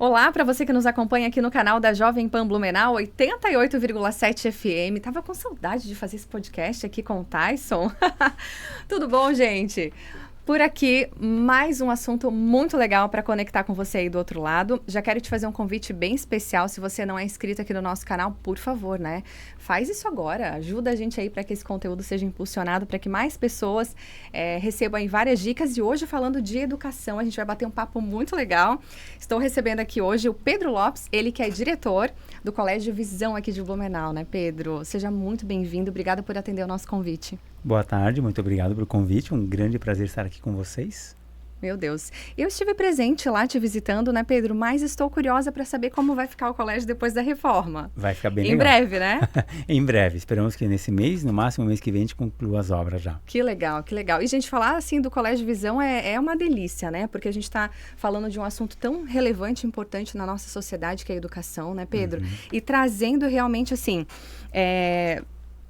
Olá para você que nos acompanha aqui no canal da Jovem Pan Blumenau 88,7 FM. Tava com saudade de fazer esse podcast aqui com o Tyson. Tudo bom, gente? Por aqui, mais um assunto muito legal para conectar com você aí do outro lado. Já quero te fazer um convite bem especial. Se você não é inscrito aqui no nosso canal, por favor, né? Faz isso agora. Ajuda a gente aí para que esse conteúdo seja impulsionado, para que mais pessoas recebam aí várias dicas. E hoje, falando de educação, a gente vai bater um papo muito legal. Estou recebendo aqui hoje o Pedro Lopes, ele que é diretor do Colégio Visão aqui de Blumenau, né, Pedro? Seja muito bem-vindo. Obrigada por atender o nosso convite. Boa tarde, muito obrigado pelo convite. Um grande prazer estar aqui com vocês. Meu Deus. Eu estive presente lá te visitando, né, Pedro? Mas estou curiosa para saber como vai ficar o colégio depois da reforma. Vai ficar bem legal. Em breve, né? Em breve. Esperamos que nesse mês, no máximo mês que vem, a gente conclua as obras já. Que legal, que legal. E, gente, falar assim do Colégio Visão é uma delícia, né? Porque a gente está falando de um assunto tão relevante e importante na nossa sociedade, que é a educação, né, Pedro? Uhum. E trazendo realmente, assim...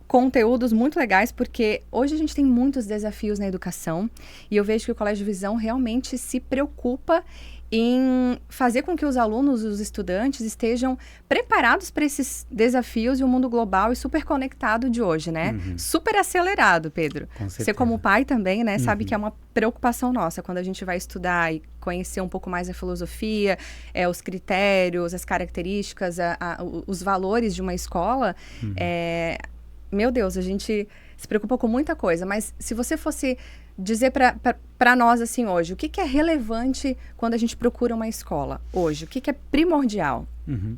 conteúdos muito legais, porque hoje a gente tem muitos desafios na educação e eu vejo que o Colégio Visão realmente se preocupa em fazer com que os alunos, os estudantes estejam preparados para esses desafios e o mundo global e super conectado de hoje, né? Uhum. Super acelerado, Pedro. Você como pai também, né, sabe que é uma preocupação nossa quando a gente vai estudar e conhecer um pouco mais a filosofia, os critérios, as características, os valores de uma escola. Meu Deus, a gente se preocupa com muita coisa, mas se você fosse dizer para nós assim hoje, o que é relevante quando a gente procura uma escola hoje? O que é primordial? Uhum.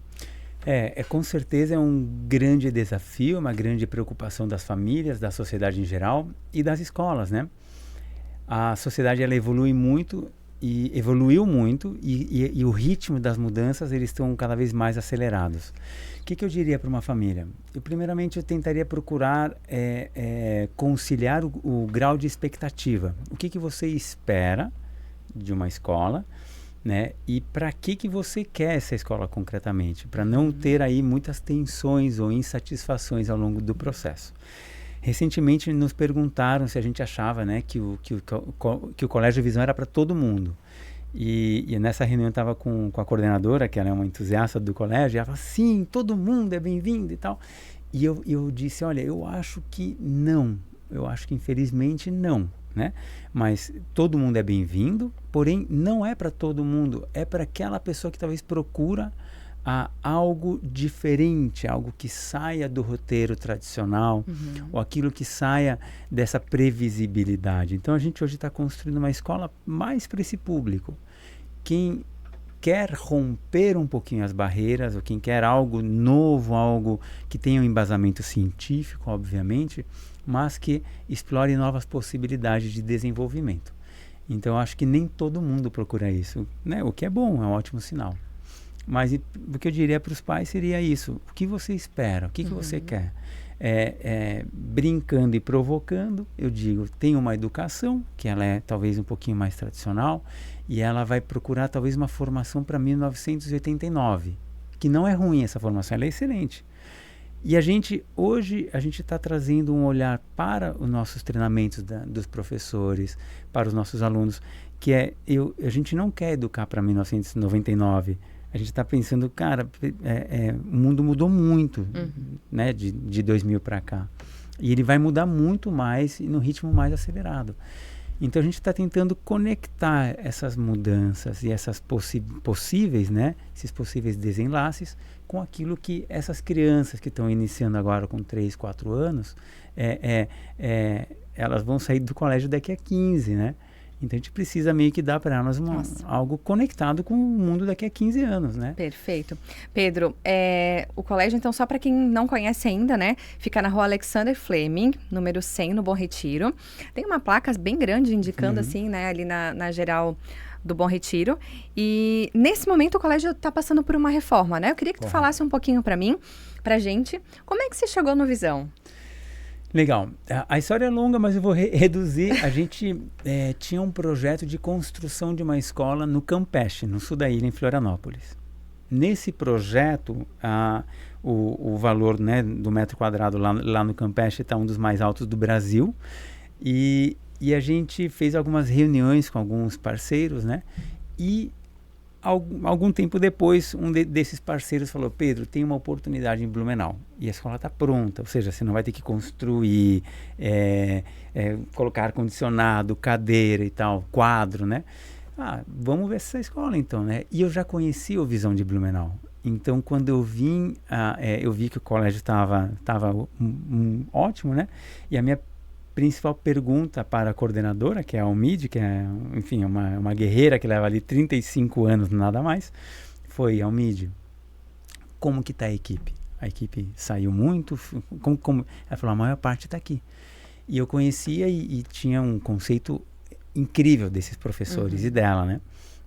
Com certeza é um grande desafio, uma grande preocupação das famílias, da sociedade em geral e das escolas, né? A sociedade ela evolui muito e evoluiu muito e o ritmo das mudanças eles estão cada vez mais acelerados. O que eu diria para uma família? Primeiramente, eu tentaria procurar conciliar o grau de expectativa. O que você espera de uma escola, né? E para que você quer essa escola concretamente? Para não ter aí muitas tensões ou insatisfações ao longo do processo. Recentemente nos perguntaram se a gente achava, né, que o Colégio Visão era para todo mundo. E nessa reunião eu estava com a coordenadora, que ela é uma entusiasta do colégio, e ela falou, sim, todo mundo é bem-vindo e tal. E eu disse, olha, eu acho que não, eu acho que infelizmente não, né? Mas todo mundo é bem-vindo, porém não é para todo mundo, é para aquela pessoa que talvez procura algo diferente, algo que saia do roteiro tradicional, ou aquilo que saia dessa previsibilidade. Então a gente hoje está construindo uma escola mais para esse público. Quem quer romper um pouquinho as barreiras, ou quem quer algo novo, algo que tenha um embasamento científico, obviamente, mas que explore novas possibilidades de desenvolvimento. Então acho que nem todo mundo procura isso, né? O que é bom, é um ótimo sinal. Mas o que eu diria para os pais seria isso. O que você espera? O que você quer? Brincando e provocando, eu digo, tem uma educação, que ela é talvez um pouquinho mais tradicional, e ela vai procurar talvez uma formação para 1989, que não é ruim essa formação, ela é excelente. E hoje a gente está trazendo um olhar para os nossos treinamentos dos professores, para os nossos alunos, que a gente não quer educar para 1999. A gente está pensando, cara, o mundo mudou muito, né, de 2000 para cá. E ele vai mudar muito mais e no ritmo mais acelerado. Então a gente está tentando conectar essas mudanças e essas possíveis, né, esses possíveis desenlaces com aquilo que essas crianças que estão iniciando agora com 3, 4 anos, elas vão sair do colégio daqui a 15, né? Então, a gente precisa meio que dar para elas algo conectado com o mundo daqui a 15 anos, né? Perfeito. Pedro, o colégio, então, só para quem não conhece ainda, né? Fica na rua Alexander Fleming, número 100, no Bom Retiro. Tem uma placa bem grande indicando, assim, né? Ali na geral do Bom Retiro. E, nesse momento, o colégio está passando por uma reforma, né? Eu queria que tu falasse um pouquinho para mim, pra gente. Como é que você chegou no Visão? Legal. A história é longa, mas eu vou reduzir. A gente tinha um projeto de construção de uma escola no Campeche, no sul da ilha, em Florianópolis. Nesse projeto, o valor, né, do metro quadrado lá no Campeche está um dos mais altos do Brasil. E a gente fez algumas reuniões com alguns parceiros, né? E Algum tempo depois, desses parceiros falou: Pedro, tem uma oportunidade em Blumenau e a escola está pronta, ou seja, você não vai ter que construir, colocar ar-condicionado, cadeira e tal, quadro, né? Vamos ver essa escola então, né? E eu já conhecia o Visão de Blumenau. Então, quando eu vim, eu vi que o colégio estava ótimo, né? E a minha principal pergunta para a coordenadora, que é a Almide, que é, enfim, uma guerreira que leva ali 35 anos, nada mais, foi: Almide, como que está a equipe? A equipe saiu muito? Ela falou: a maior parte está aqui. E eu conhecia e tinha um conceito incrível desses professores e dela, né?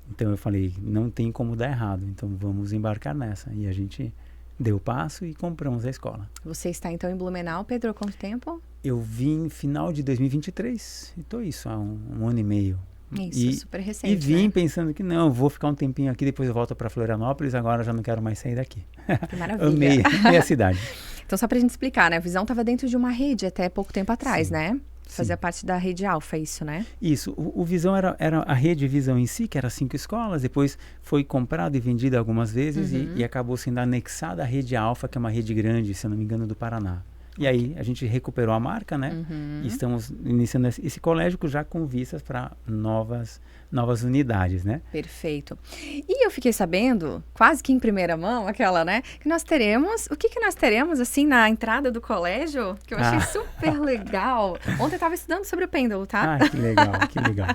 Então eu falei: não tem como dar errado, então vamos embarcar nessa. E a gente deu o passo e compramos a escola. Você está então em Blumenau, Pedro, há quanto tempo? Eu vim final de 2023 e estou há um ano e meio. Isso, super recente, E vim né? pensando que não, vou ficar um tempinho aqui, depois eu volto para Florianópolis, agora já não quero mais sair daqui. Que maravilha. Amei a cidade. Então, só para a gente explicar, né? A Visão estava dentro de uma rede até pouco tempo atrás, Sim. né? Fazia parte da rede Alfa, isso, né? Isso, o Visão era a rede Visão em si, que era 5 escolas, depois foi comprado e vendido algumas vezes e acabou sendo anexada à rede Alfa, que é uma rede grande, se eu não me engano, do Paraná. E aí a gente recuperou a marca, né? E estamos iniciando esse colégio já com vistas para novas unidades, né? Perfeito. E eu fiquei sabendo, quase que em primeira mão, aquela, né? Que nós teremos... O que nós teremos, assim, na entrada do colégio? Que eu achei super legal. Ontem eu estava estudando sobre o pêndulo, tá? Que legal, que legal.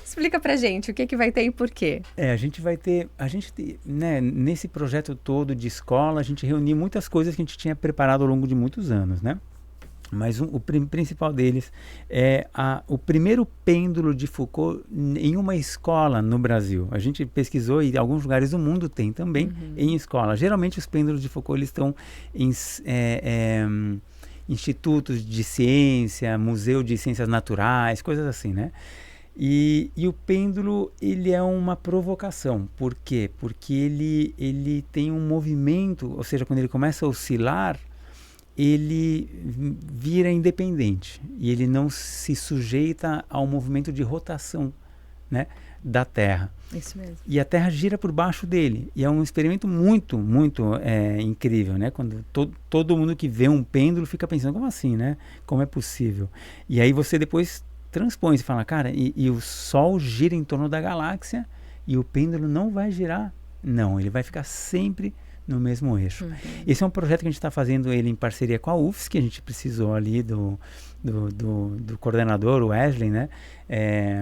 Explica pra gente o que vai ter e por quê. A gente vai ter... né, nesse projeto todo de escola, a gente reuniu muitas coisas que a gente tinha preparado ao longo de muitos anos, né? Mas o principal deles é o primeiro pêndulo de Foucault em uma escola no Brasil. A gente pesquisou e alguns lugares do mundo tem também em escola. Geralmente os pêndulos de Foucault eles estão em institutos de ciência, museu de ciências naturais, coisas assim, né? E o pêndulo, ele é uma provocação. Por quê? Porque ele tem um movimento, ou seja, quando ele começa a oscilar, ele vira independente e ele não se sujeita ao movimento de rotação, né, da Terra. Isso mesmo. E a Terra gira por baixo dele. E é um experimento muito, muito incrível, né? Quando todo mundo que vê um pêndulo fica pensando: como assim, né? Como é possível? E aí você depois transpõe e fala: cara, e o Sol gira em torno da galáxia e o pêndulo não vai girar? Não, ele vai ficar sempre no mesmo eixo. Esse é um projeto que a gente está fazendo ele em parceria com a UFSC, que a gente precisou ali do coordenador, o Wesley, né,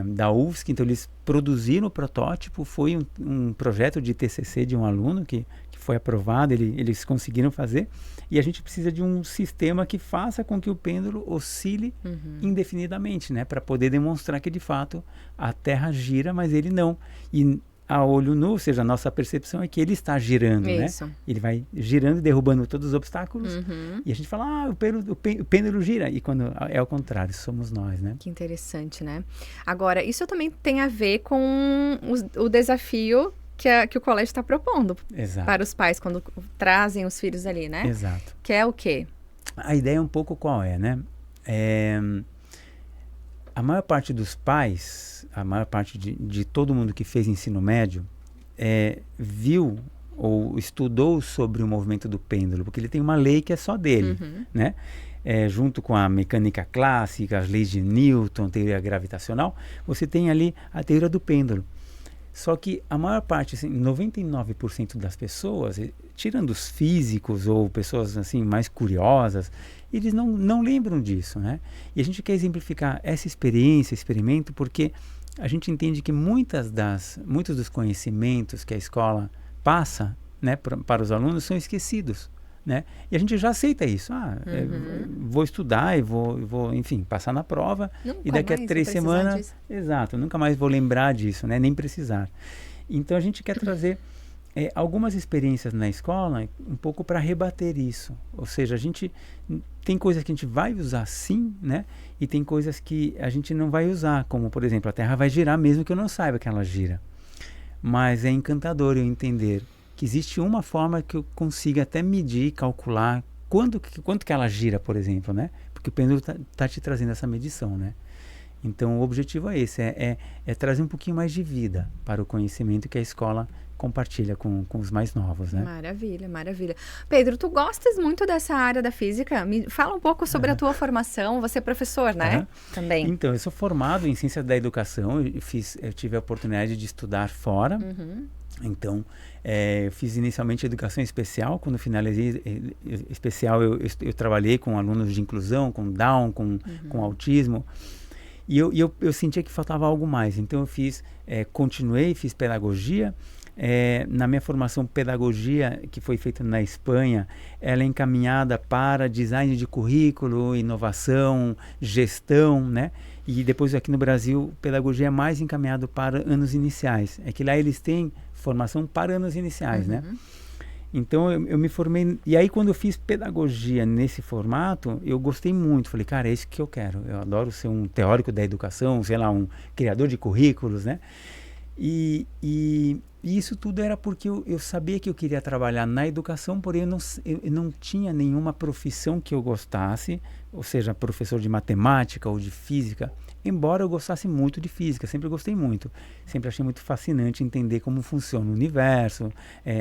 da UFSC. Então eles produziram o protótipo, foi um projeto de TCC de um aluno que foi aprovado, eles conseguiram fazer, e a gente precisa de um sistema que faça com que o pêndulo oscile indefinidamente, né, para poder demonstrar que de fato a Terra gira, mas ele não. E a olho nu, ou seja, a nossa percepção é que ele está girando, Isso. né? Ele vai girando e derrubando todos os obstáculos. E a gente fala: o pêndulo gira. E quando é ao contrário, somos nós, né? Que interessante, né? Agora, isso também tem a ver com o desafio que o colégio está propondo. Exato. Para os pais quando trazem os filhos ali, né? Exato. Que é o quê? A ideia é um pouco qual é, né? A maior parte dos pais, a maior parte de todo mundo que fez ensino médio, viu ou estudou sobre o movimento do pêndulo, porque ele tem uma lei que é só dele, né? Junto com a mecânica clássica, as leis de Newton, teoria gravitacional, você tem ali a teoria do pêndulo. Só que a maior parte, assim, 99% das pessoas, tirando os físicos ou pessoas assim mais curiosas, eles não lembram disso, né? E a gente quer exemplificar essa experiência, esse experimento, porque a gente entende que muitos dos conhecimentos que a escola passa, né, para os alunos são esquecidos, né? E a gente já aceita isso. Vou estudar e vou, enfim, passar na prova. Nunca e daqui a mais 3 vou precisar semanas... disso. Exato, nunca mais vou lembrar disso, né? Nem precisar. Então a gente quer trazer algumas experiências na escola um pouco para rebater isso. Ou seja, a gente tem coisas que a gente vai usar sim, né? E tem coisas que a gente não vai usar, como por exemplo, a Terra vai girar mesmo que eu não saiba que ela gira. Mas é encantador eu entender que existe uma forma que eu consiga até medir, calcular quanto que ela gira, por exemplo, né? Porque o pêndulo tá te trazendo essa medição, né? Então, o objetivo é esse, é trazer um pouquinho mais de vida para o conhecimento que a escola compartilha com os mais novos, né? Maravilha, maravilha. Pedro, tu gostas muito dessa área da física? Me fala um pouco sobre a tua formação. Você é professor, né? Também. Então, eu sou formado em Ciência da Educação. Eu tive a oportunidade de estudar fora. Então, eu fiz inicialmente Educação Especial. Quando finalizei especial, eu trabalhei com alunos de inclusão, com Down, com autismo. E eu sentia que faltava algo mais. Então, continuei, fiz pedagogia. Na minha formação, pedagogia, que foi feita na Espanha, ela é encaminhada para design de currículo, inovação, gestão, né? E depois aqui no Brasil, pedagogia é mais encaminhado para anos iniciais. É que lá eles têm formação para anos iniciais, né? Então, eu me formei... E aí, quando eu fiz pedagogia nesse formato, eu gostei muito. Falei, cara, é isso que eu quero. Eu adoro ser um teórico da educação, sei lá, um criador de currículos, né? E isso tudo era porque eu sabia que eu queria trabalhar na educação, porém eu não tinha nenhuma profissão que eu gostasse, ou seja, professor de matemática ou de física, embora eu gostasse muito de física, sempre gostei muito. Sempre achei muito fascinante entender como funciona o universo,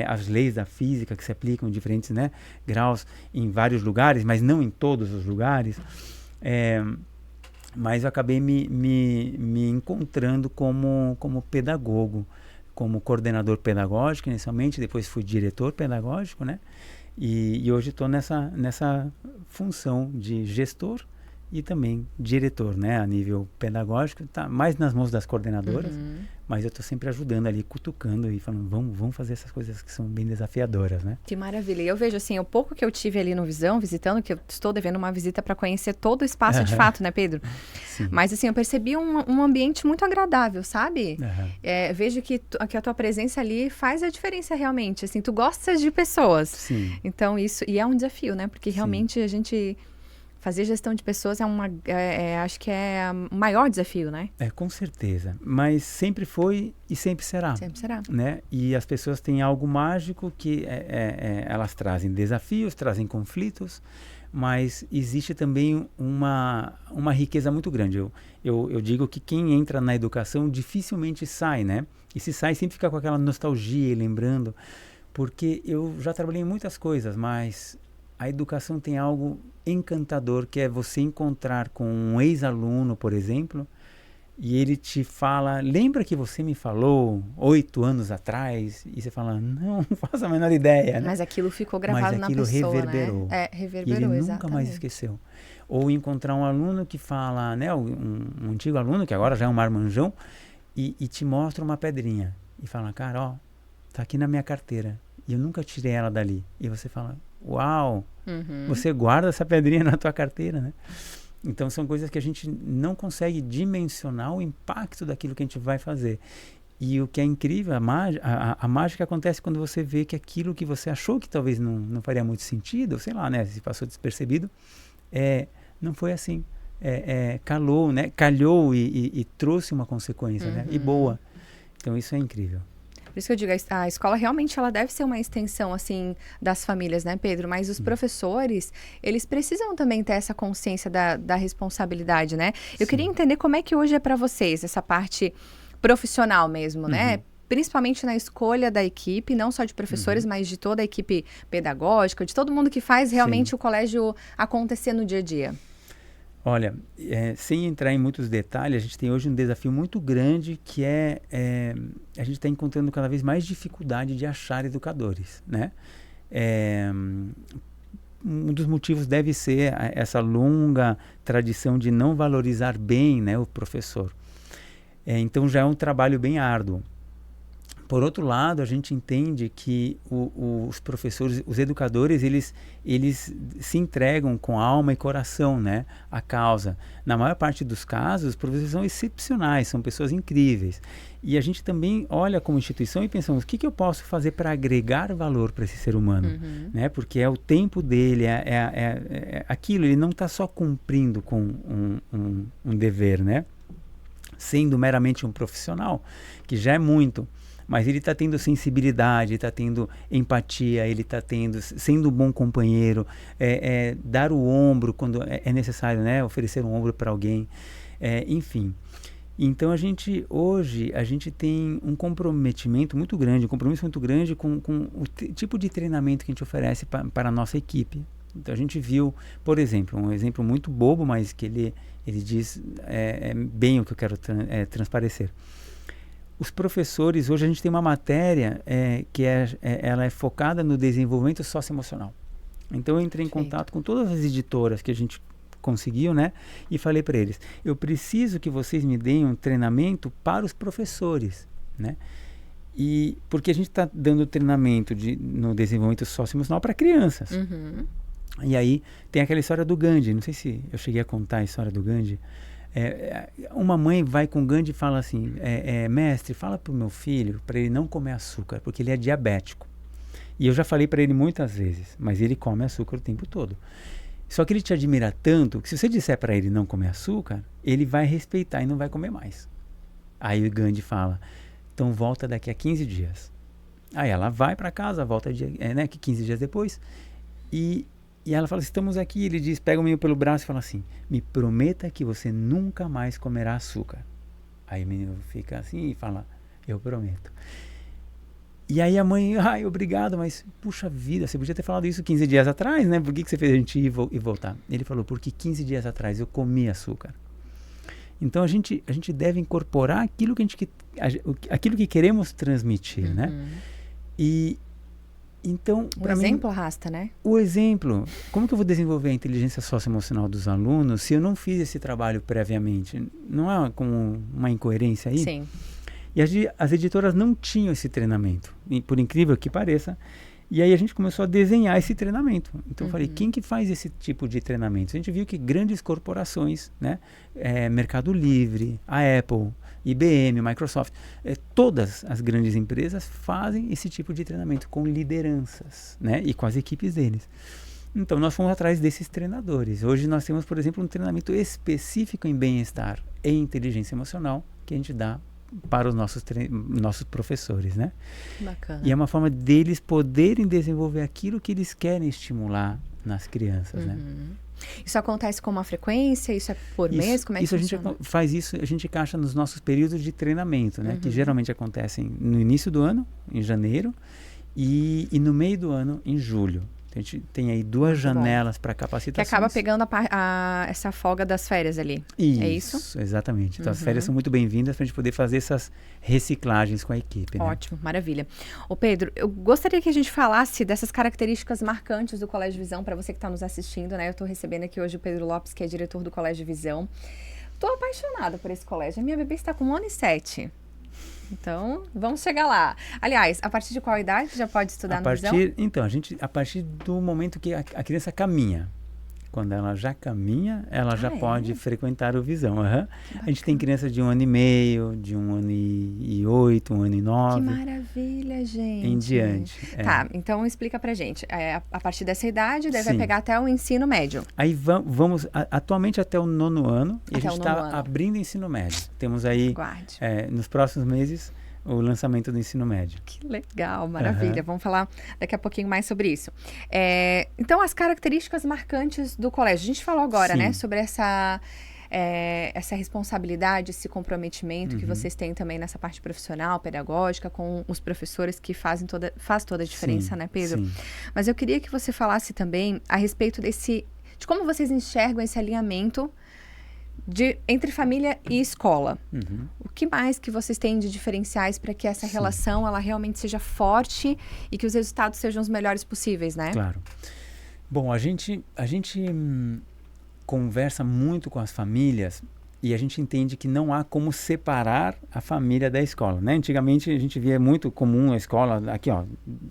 as leis da física que se aplicam em diferentes, né, graus em vários lugares, mas não em todos os lugares. Mas eu acabei me encontrando como pedagogo, como coordenador pedagógico inicialmente, depois fui diretor pedagógico, né? E hoje estou nessa função de gestor e também diretor, né? A nível pedagógico, tá mais nas mãos das coordenadoras, mas eu estou sempre ajudando ali, cutucando e falando, vamos fazer essas coisas que são bem desafiadoras, né? Que maravilha. E eu vejo assim, o pouco que eu tive ali no Visão, visitando, que eu estou devendo uma visita para conhecer todo o espaço de fato, né, Pedro? Sim. Mas assim, eu percebi um ambiente muito agradável, sabe? Vejo que a tua presença ali faz a diferença realmente. Assim, tu gostas de pessoas. Sim. Então isso, e é um desafio, né? Porque realmente a gente... Fazer gestão de pessoas acho que é o maior desafio, né? Com certeza. Mas sempre foi e sempre será. Sempre será. Né? E as pessoas têm algo mágico que elas trazem desafios, trazem conflitos, mas existe também uma riqueza muito grande. Eu digo que quem entra na educação dificilmente sai, né? E se sai, sempre fica com aquela nostalgia e lembrando, porque eu já trabalhei em muitas coisas, mas a educação tem algo encantador, que é você encontrar com um ex-aluno, por exemplo, e ele te fala, lembra que você me falou 8 anos atrás? E você fala, não faço a menor ideia. Né? Mas aquilo ficou gravado na pessoa, reverberou, né? Reverberou, e ele exatamente. nunca mais esqueceu. Ou encontrar um aluno que fala, né, um antigo aluno, que agora já é um marmanjão, e te mostra uma pedrinha. E fala, cara, ó, tá aqui na minha carteira. E eu nunca tirei ela dali. E você fala, uau, você guarda essa pedrinha na tua carteira, né? Então são coisas que a gente não consegue dimensionar o impacto daquilo que a gente vai fazer. E o que é incrível, a mágica acontece quando você vê que aquilo que você achou que talvez não faria muito sentido, sei lá, né, se passou despercebido, não foi assim. Calhou, né? Calhou e trouxe uma consequência, né? E boa. Então isso é incrível. Por isso que eu digo, a escola realmente ela deve ser uma extensão, assim, das famílias, né, Pedro? Mas os professores, eles precisam também ter essa consciência da responsabilidade, né? Eu queria entender como é que hoje é para vocês, essa parte profissional mesmo, né? Principalmente na escolha da equipe, não só de professores, mas de toda a equipe pedagógica, de todo mundo que faz realmente o colégio acontecer no dia a dia. Olha, sem entrar em muitos detalhes, a gente tem hoje um desafio muito grande que a gente está encontrando cada vez mais dificuldade de achar educadores, né? Um dos motivos deve ser essa longa tradição de não valorizar bem, né, o professor. Então já é um trabalho bem árduo. Por outro lado, a gente entende que os professores, os educadores, eles se entregam com alma e coração, né, à causa. Na maior parte dos casos, os professores são excepcionais, são pessoas incríveis. E a gente também olha como instituição e pensamos, o que eu posso fazer para agregar valor para esse ser humano? Né? Porque é o tempo dele, aquilo, ele não está só cumprindo com um dever, né? Sendo meramente um profissional, que já é muito. Mas ele está tendo sensibilidade, está tendo empatia, ele está sendo um bom companheiro, dar o ombro quando é necessário, né? Oferecer um ombro para alguém. Enfim. Então, hoje, a gente tem um comprometimento muito grande, um compromisso muito grande com o tipo de treinamento que a gente oferece para a nossa equipe. Então, a gente viu, por exemplo, um exemplo muito bobo, mas que ele diz bem o que eu quero transparecer. Os professores, hoje a gente tem uma matéria que ela é focada no desenvolvimento socioemocional. Então, eu entrei em contato com todas as editoras que a gente conseguiu, né? E falei para eles, eu preciso que vocês me deem um treinamento para os professores, né? E porque a gente está dando treinamento no desenvolvimento socioemocional para crianças. Uhum. E aí tem aquela história do Gandhi, não sei se eu cheguei a contar a história do Gandhi. Uma mãe vai com o Gandhi e fala assim, mestre, fala para o meu filho para ele não comer açúcar, porque ele é diabético. E eu já falei para ele muitas vezes, mas ele come açúcar o tempo todo. Só que ele te admira tanto que se você disser para ele não comer açúcar, ele vai respeitar e não vai comer mais. Aí o Gandhi fala, então volta daqui a 15 dias. Aí ela vai para casa, volta 15 dias depois, e ela fala, estamos aqui, ele diz, pega o menino pelo braço e fala assim, me prometa que você nunca mais comerá açúcar. Aí o menino fica assim e fala, eu prometo. E aí a mãe, obrigado, mas puxa vida, você podia ter falado isso 15 dias atrás, né? Por que você fez a gente ir e voltar? Ele falou, porque 15 dias atrás eu comi açúcar. Então a gente deve incorporar aquilo que queremos transmitir, né? E então, o exemplo arrasta, né? O exemplo. Como que eu vou desenvolver a inteligência socioemocional dos alunos se eu não fiz esse trabalho previamente? Não é como uma incoerência aí? Sim. E as editoras não tinham esse treinamento, por incrível que pareça. E aí a gente começou a desenhar esse treinamento. Então eu falei, quem que faz esse tipo de treinamento? A gente viu que grandes corporações, né, Mercado Livre, a Apple, IBM, Microsoft, todas as grandes empresas fazem esse tipo de treinamento com lideranças, né, e com as equipes deles. Então nós fomos atrás desses treinadores. Hoje nós temos, por exemplo, um treinamento específico em bem-estar e inteligência emocional que a gente dá para os nossos professores, né? Bacana. E é uma forma deles poderem desenvolver aquilo que eles querem estimular nas crianças, né? Isso acontece com uma frequência? Isso é por mês? Como é que funciona? A gente encaixa nos nossos períodos de treinamento, né? Que geralmente acontecem no início do ano, em janeiro, e no meio do ano, em julho. A gente tem aí duas janelas para capacitação. Que acaba pegando essa folga das férias ali. Isso, é isso? Exatamente. Então as férias são muito bem-vindas para a gente poder fazer essas reciclagens com a equipe. Ótimo, né? Maravilha. Ô Pedro, eu gostaria que a gente falasse dessas características marcantes do Colégio Visão, para você que está nos assistindo, né? Eu estou recebendo aqui hoje o Pedro Lopes, que é diretor do Colégio Visão. Estou apaixonada por esse colégio. A minha bebê está com 1 ano e 7. Então, vamos chegar lá. Aliás, a partir de qual idade já pode estudar no Visão? Então, a partir do momento que a criança caminha. Quando ela já caminha, ela já pode frequentar o Visão. A gente tem crianças de 1 ano e meio, de 1 ano e 8, 1 ano e 9. Que maravilha, gente. Em diante. Tá, então explica pra gente. A partir dessa idade, vai pegar até o ensino médio. Aí vamos atualmente até o 9º ano. E a gente está abrindo ensino médio. Temos aí, nos próximos meses, o lançamento do ensino médio. Que legal, maravilha. Vamos falar daqui a pouquinho mais sobre isso. Então, as características marcantes do colégio. A gente falou agora, né, sobre essa responsabilidade, esse comprometimento que vocês têm também nessa parte profissional, pedagógica, com os professores, que faz toda a diferença, né, Pedro? Sim. Mas eu queria que você falasse também a respeito de como vocês enxergam esse alinhamento entre família e escola. O que mais que vocês têm de diferenciais para que essa relação ela realmente seja forte e que os resultados sejam os melhores possíveis, né? Claro. Bom, a gente conversa muito com as famílias e a gente entende que não há como separar a família da escola, né? Antigamente a gente via muito comum a escola aqui, ó,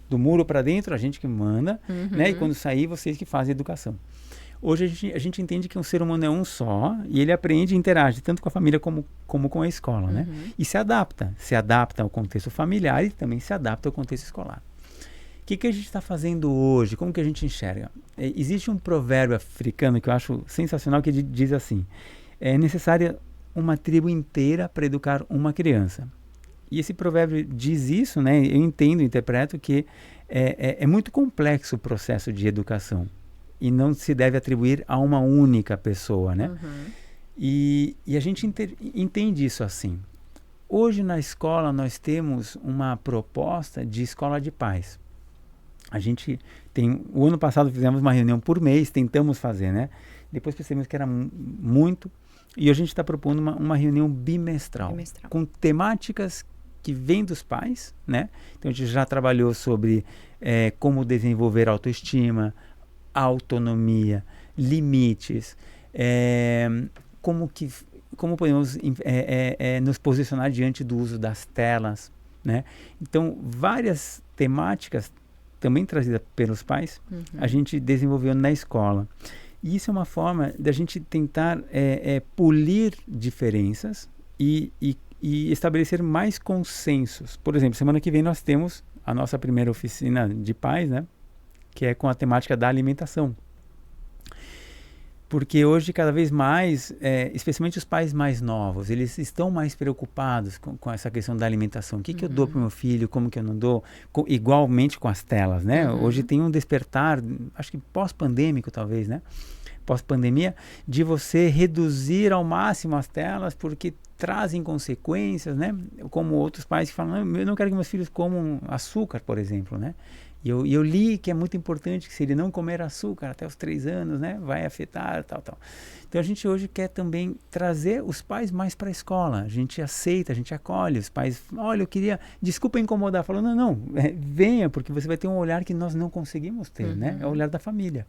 do muro para dentro, a gente que manda, né? E quando sair, vocês que fazem a educação. Hoje a gente entende que um ser humano é um só e ele aprende e interage tanto com a família como com a escola, né? E se adapta ao contexto familiar e também se adapta ao contexto escolar. O que a gente está fazendo hoje? Como que a gente enxerga? Existe um provérbio africano que eu acho sensacional que diz assim: é necessária uma tribo inteira para educar uma criança. E esse provérbio diz isso, né? Eu interpreto que é muito complexo o processo de educação. E não se deve atribuir a uma única pessoa, né? E a gente entende isso assim. Hoje na escola nós temos uma proposta de escola de paz. A gente tem, o ano passado fizemos uma reunião por mês, tentamos fazer, né? Depois percebemos que era muito, e a gente está propondo uma reunião bimestral, com temáticas que vêm dos pais, né? Então a gente já trabalhou sobre como desenvolver autoestima, autonomia, limites, como podemos nos posicionar diante do uso das telas, né? Então, várias temáticas, também trazidas pelos pais, a gente desenvolveu na escola. E isso é uma forma da gente tentar polir diferenças e estabelecer mais consensos. Por exemplo, semana que vem nós temos a nossa primeira oficina de pais, né? Que é com a temática da alimentação. Porque hoje, cada vez mais, especialmente os pais mais novos, eles estão mais preocupados com essa questão da alimentação. O que eu dou para o meu filho, como que eu não dou, igualmente com as telas, né? Hoje tem um despertar, acho que pós-pandêmico talvez, né? Pós-pandemia, de você reduzir ao máximo as telas, porque trazem consequências, né? Como outros pais que falam, eu não quero que meus filhos comam açúcar, por exemplo, né? E eu li que é muito importante que se ele não comer açúcar até os 3 anos, né, vai afetar, tal. Então a gente hoje quer também trazer os pais mais para a escola. A gente aceita, a gente acolhe os pais. Olha, eu queria, desculpa incomodar. Falou, não, venha, porque você vai ter um olhar que nós não conseguimos ter, né? É o olhar da família.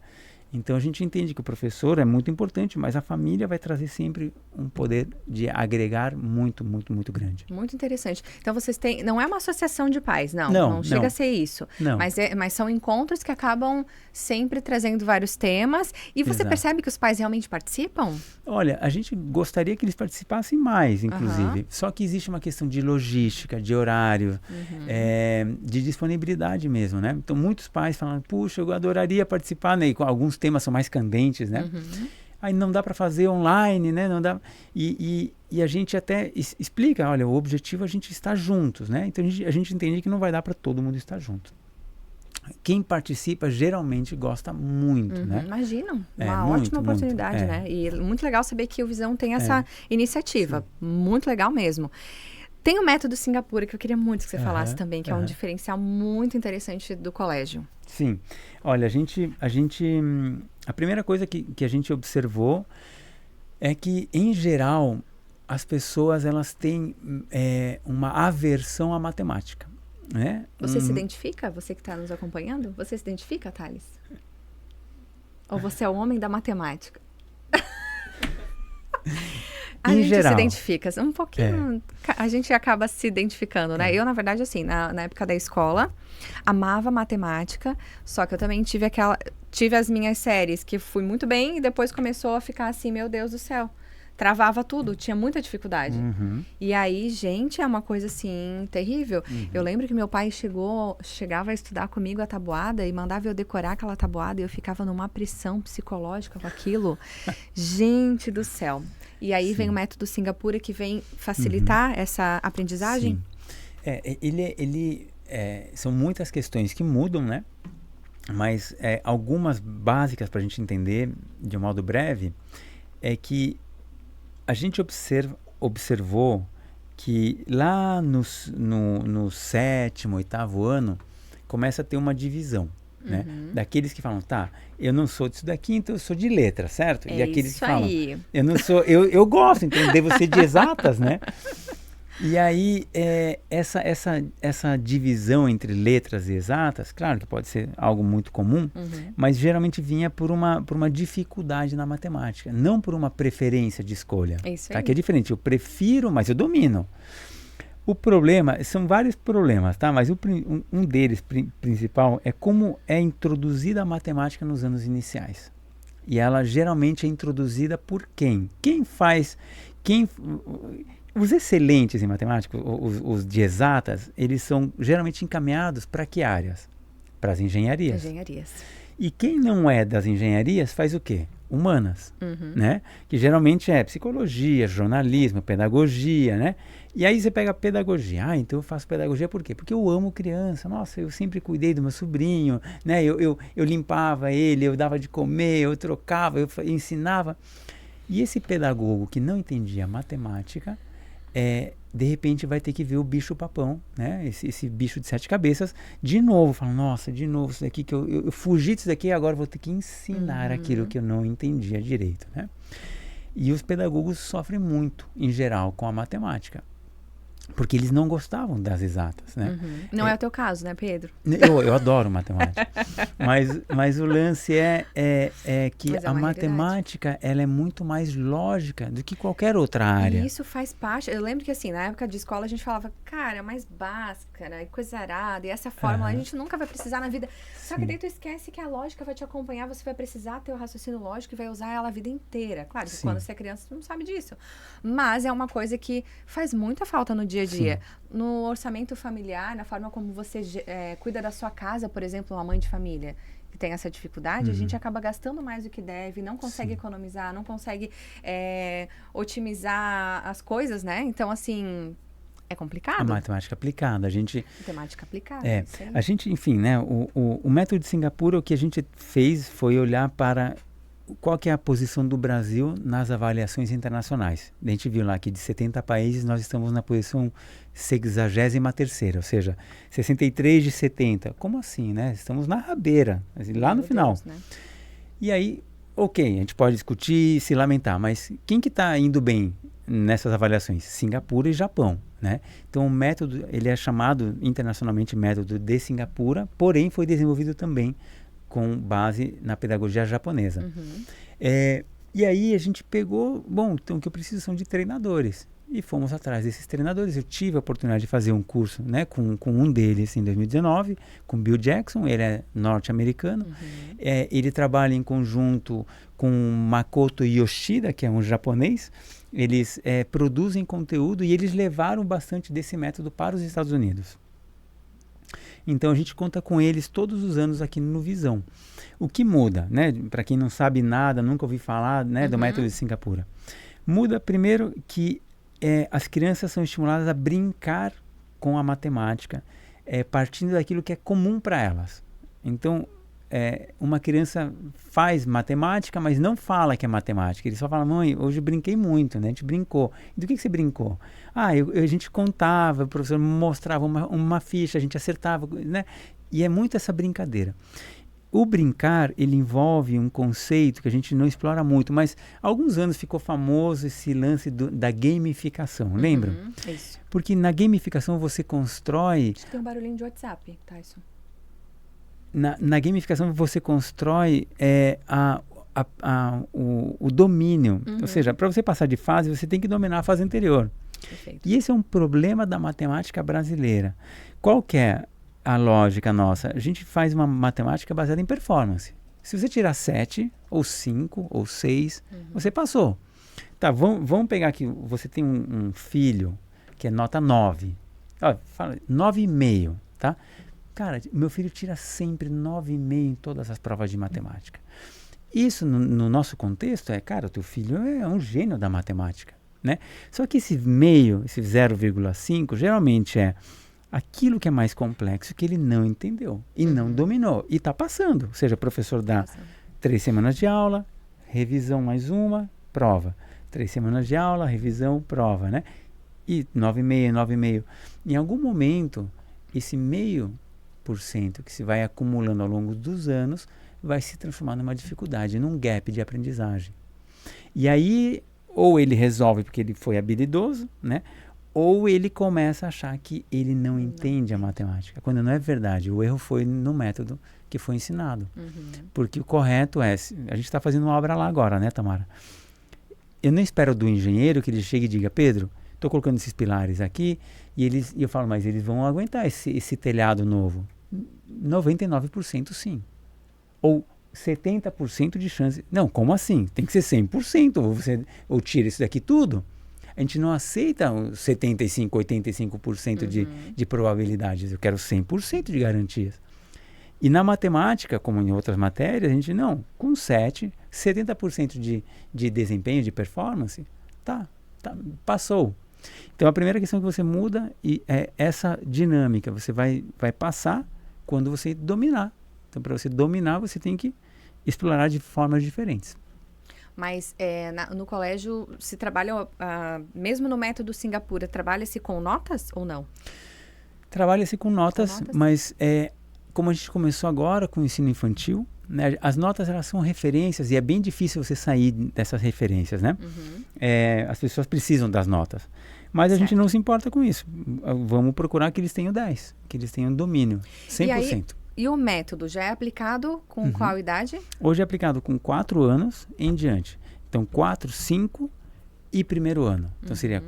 Então a gente entende que o professor é muito importante, mas a família vai trazer sempre um poder de agregar muito, muito, muito grande. Muito interessante. Então vocês têm, não é uma associação de pais, não chega a ser isso. Não. Mas são encontros que acabam sempre trazendo vários temas. E você percebe que os pais realmente participam? Olha, a gente gostaria que eles participassem mais, inclusive. Só que existe uma questão de logística, de horário, de disponibilidade mesmo, né? Então muitos pais falam, puxa, eu adoraria participar, né? E alguns temas são mais candentes, né? Aí não dá para fazer online, né? Não dá. E a gente até explica, olha, o objetivo é a gente estar juntos, né? Então a gente entende que não vai dar para todo mundo estar junto. Quem participa geralmente gosta muito, né? Imaginam, uma ótima oportunidade, né? E muito legal saber que o Visão tem essa iniciativa, muito legal mesmo. Tem o método Singapura, que eu queria muito que você falasse também, que é um diferencial muito interessante do colégio. Sim. Olha, a primeira coisa que a gente observou é que, em geral, as pessoas elas têm uma aversão à matemática, né? Você se identifica? Você que está nos acompanhando? Você se identifica, Thales? Ou você é o homem da matemática? A gente se identifica, um pouquinho, a gente acaba se identificando, né? Eu, na verdade, assim, na época da escola, amava matemática, só que eu também tive as minhas séries que fui muito bem e depois começou a ficar assim, meu Deus do céu, travava tudo, tinha muita dificuldade. E aí, gente, é uma coisa assim, terrível. Eu lembro que meu pai chegava a estudar comigo a tabuada e mandava eu decorar aquela tabuada e eu ficava numa pressão psicológica com aquilo. Gente do céu. E aí vem o método Singapura que vem facilitar essa aprendizagem? Sim. São muitas questões que mudam, né? Mas algumas básicas para a gente entender de um modo breve é que a gente observou que lá no 7º, 8º ano começa a ter uma divisão. Né? Daqueles que falam, eu não sou disso daqui, então eu sou de letra, certo? E aqueles que falam, eu não sou, eu gosto, então eu devo ser de exatas, né? E aí, essa divisão entre letras e exatas, claro que pode ser algo muito comum, mas geralmente vinha por uma dificuldade na matemática, não por uma preferência de escolha. Isso aí. Que é diferente, eu prefiro, mas eu domino. O problema, são vários problemas, tá? Mas um deles, principal, é como é introduzida a matemática nos anos iniciais. E ela geralmente é introduzida por quem? Os excelentes em matemática, os de exatas, eles são geralmente encaminhados para que áreas? Para as engenharias. E quem não é das engenharias faz o quê? Humanas, né? Que geralmente é psicologia, jornalismo, pedagogia, né? E aí você pega a pedagogia. Então eu faço pedagogia por quê? Porque eu amo criança. Nossa, eu sempre cuidei do meu sobrinho, né? Eu limpava ele, eu dava de comer, eu trocava, eu ensinava. E esse pedagogo que não entendia matemática, de repente vai ter que ver o bicho-papão, né? Esse bicho de 7 cabeças, de novo. Fala, nossa, de novo, isso daqui que eu fugi disso daqui, agora vou ter que ensinar aquilo que eu não entendia direito, né? E os pedagogos sofrem muito, em geral, com a matemática. Porque eles não gostavam das exatas, né? Não é o teu caso, né, Pedro? Eu adoro matemática. mas o lance é que Mas é a uma matemática, ela é muito mais lógica do que qualquer outra área. E isso faz parte. Eu lembro que, assim, na época de escola, a gente falava, cara, é mais báscara, coisa arada, e essa fórmula a gente nunca vai precisar na vida. Só que daí tu esquece que a lógica vai te acompanhar, você vai precisar ter o raciocínio lógico e vai usar ela a vida inteira. Claro que quando você é criança, tu não sabe disso. Mas é uma coisa que faz muita falta no dia a dia. No orçamento familiar, na forma como você cuida da sua casa, por exemplo, uma mãe de família que tem essa dificuldade, a gente acaba gastando mais do que deve, não consegue economizar, não consegue otimizar as coisas, né? Então, assim, é complicado. A matemática aplicada, Matemática aplicada, a gente, enfim, né? O método de Singapura, o que a gente fez foi olhar para qual que é a posição do Brasil nas avaliações internacionais. A gente viu lá que de 70 países nós estamos na posição 63ª, ou seja, 63 de 70. Como assim, né? Estamos na rabeira, assim, lá no final. Deus, né? E aí, ok, a gente pode discutir, se lamentar, mas quem que está indo bem nessas avaliações? Singapura e Japão, né? Então o método, ele é chamado internacionalmente método de Singapura, porém foi desenvolvido também com base na pedagogia japonesa. E aí a gente pegou, bom, então o que eu preciso são de treinadores. E fomos atrás desses treinadores. Eu tive a oportunidade de fazer um curso, né, com um deles em 2019, com Bill Jackson, ele é norte-americano. Ele trabalha em conjunto com Makoto Yoshida, que é um japonês. Eles produzem conteúdo e eles levaram bastante desse método para os Estados Unidos. Então a gente conta com eles todos os anos aqui no Visão. O que muda, né? Para quem não sabe nada, nunca ouvi falar, né, do método de Singapura. Muda primeiro que as crianças são estimuladas a brincar com a matemática, partindo daquilo que é comum para elas. Então, uma criança faz matemática, mas não fala que é matemática. Ele só fala, mãe, hoje eu brinquei muito, né? A gente brincou. E do que você brincou? A gente contava, o professor mostrava uma ficha, a gente acertava, né? E é muito essa brincadeira. O brincar, ele envolve um conceito que a gente não explora muito, mas há alguns anos ficou famoso esse lance da gamificação, lembram? Isso. Porque na gamificação você constrói... Acho que tem um barulhinho de WhatsApp, Tyson. Na gamificação você constrói o domínio. Ou seja, para você passar de fase, você tem que dominar a fase anterior. Perfeito. E esse é um problema da matemática brasileira. Qual que é a lógica nossa? A gente faz uma matemática baseada em performance. Se você tirar 7, ou 5, ou 6, você passou. Tá, vamos pegar aqui, você tem um filho que é nota 9. Ó, fala 9,5, tá? Cara, meu filho tira sempre 9,5 em todas as provas de matemática. Isso, no nosso contexto, cara, o teu filho é um gênio da matemática, né? Só que esse meio, esse 0,5, geralmente é aquilo que é mais complexo que ele não entendeu e não dominou. E está passando. Ou seja, o professor dá 3 semanas de aula, revisão mais uma, prova. 3 semanas de aula, revisão, prova, né? E 9,5, 9,5. Em algum momento, esse 0,5% que se vai acumulando ao longo dos anos vai se transformar numa dificuldade, num gap de aprendizagem. E aí, ou ele resolve porque ele foi habilidoso, né? Ou ele começa a achar que ele não entende a matemática, quando não é verdade. O erro foi no método que foi ensinado. Porque o correto é... A gente está fazendo uma obra lá agora, né, Tamara? Eu não espero do engenheiro que ele chegue e diga, Pedro, estou colocando esses pilares aqui, e eu falo, mas eles vão aguentar esse telhado novo. 99% sim. Ou 70% de chance. Não, como assim? Tem que ser 100%. Ou tira isso daqui tudo. A gente não aceita 75%, 85% de probabilidades. Eu quero 100% de garantias. E na matemática, como em outras matérias, a gente não. Com 70% de desempenho, de performance, passou. Então, a primeira questão que você muda é essa dinâmica. Você vai passar quando você dominar. Então, para você dominar, você tem que explorar de formas diferentes. Mas no colégio se trabalha, mesmo no método Singapura, trabalha-se com notas ou não? Trabalha-se com notas, mas como a gente começou agora com o ensino infantil, né, as notas elas são referências e é bem difícil você sair dessas referências, né? As pessoas precisam das notas. Mas a gente não se importa com isso. Vamos procurar que eles tenham 10, que eles tenham domínio, 100%. E o método já é aplicado com qual idade? Hoje é aplicado com 4 anos em diante. Então, 4, 5 e primeiro ano. Então, seria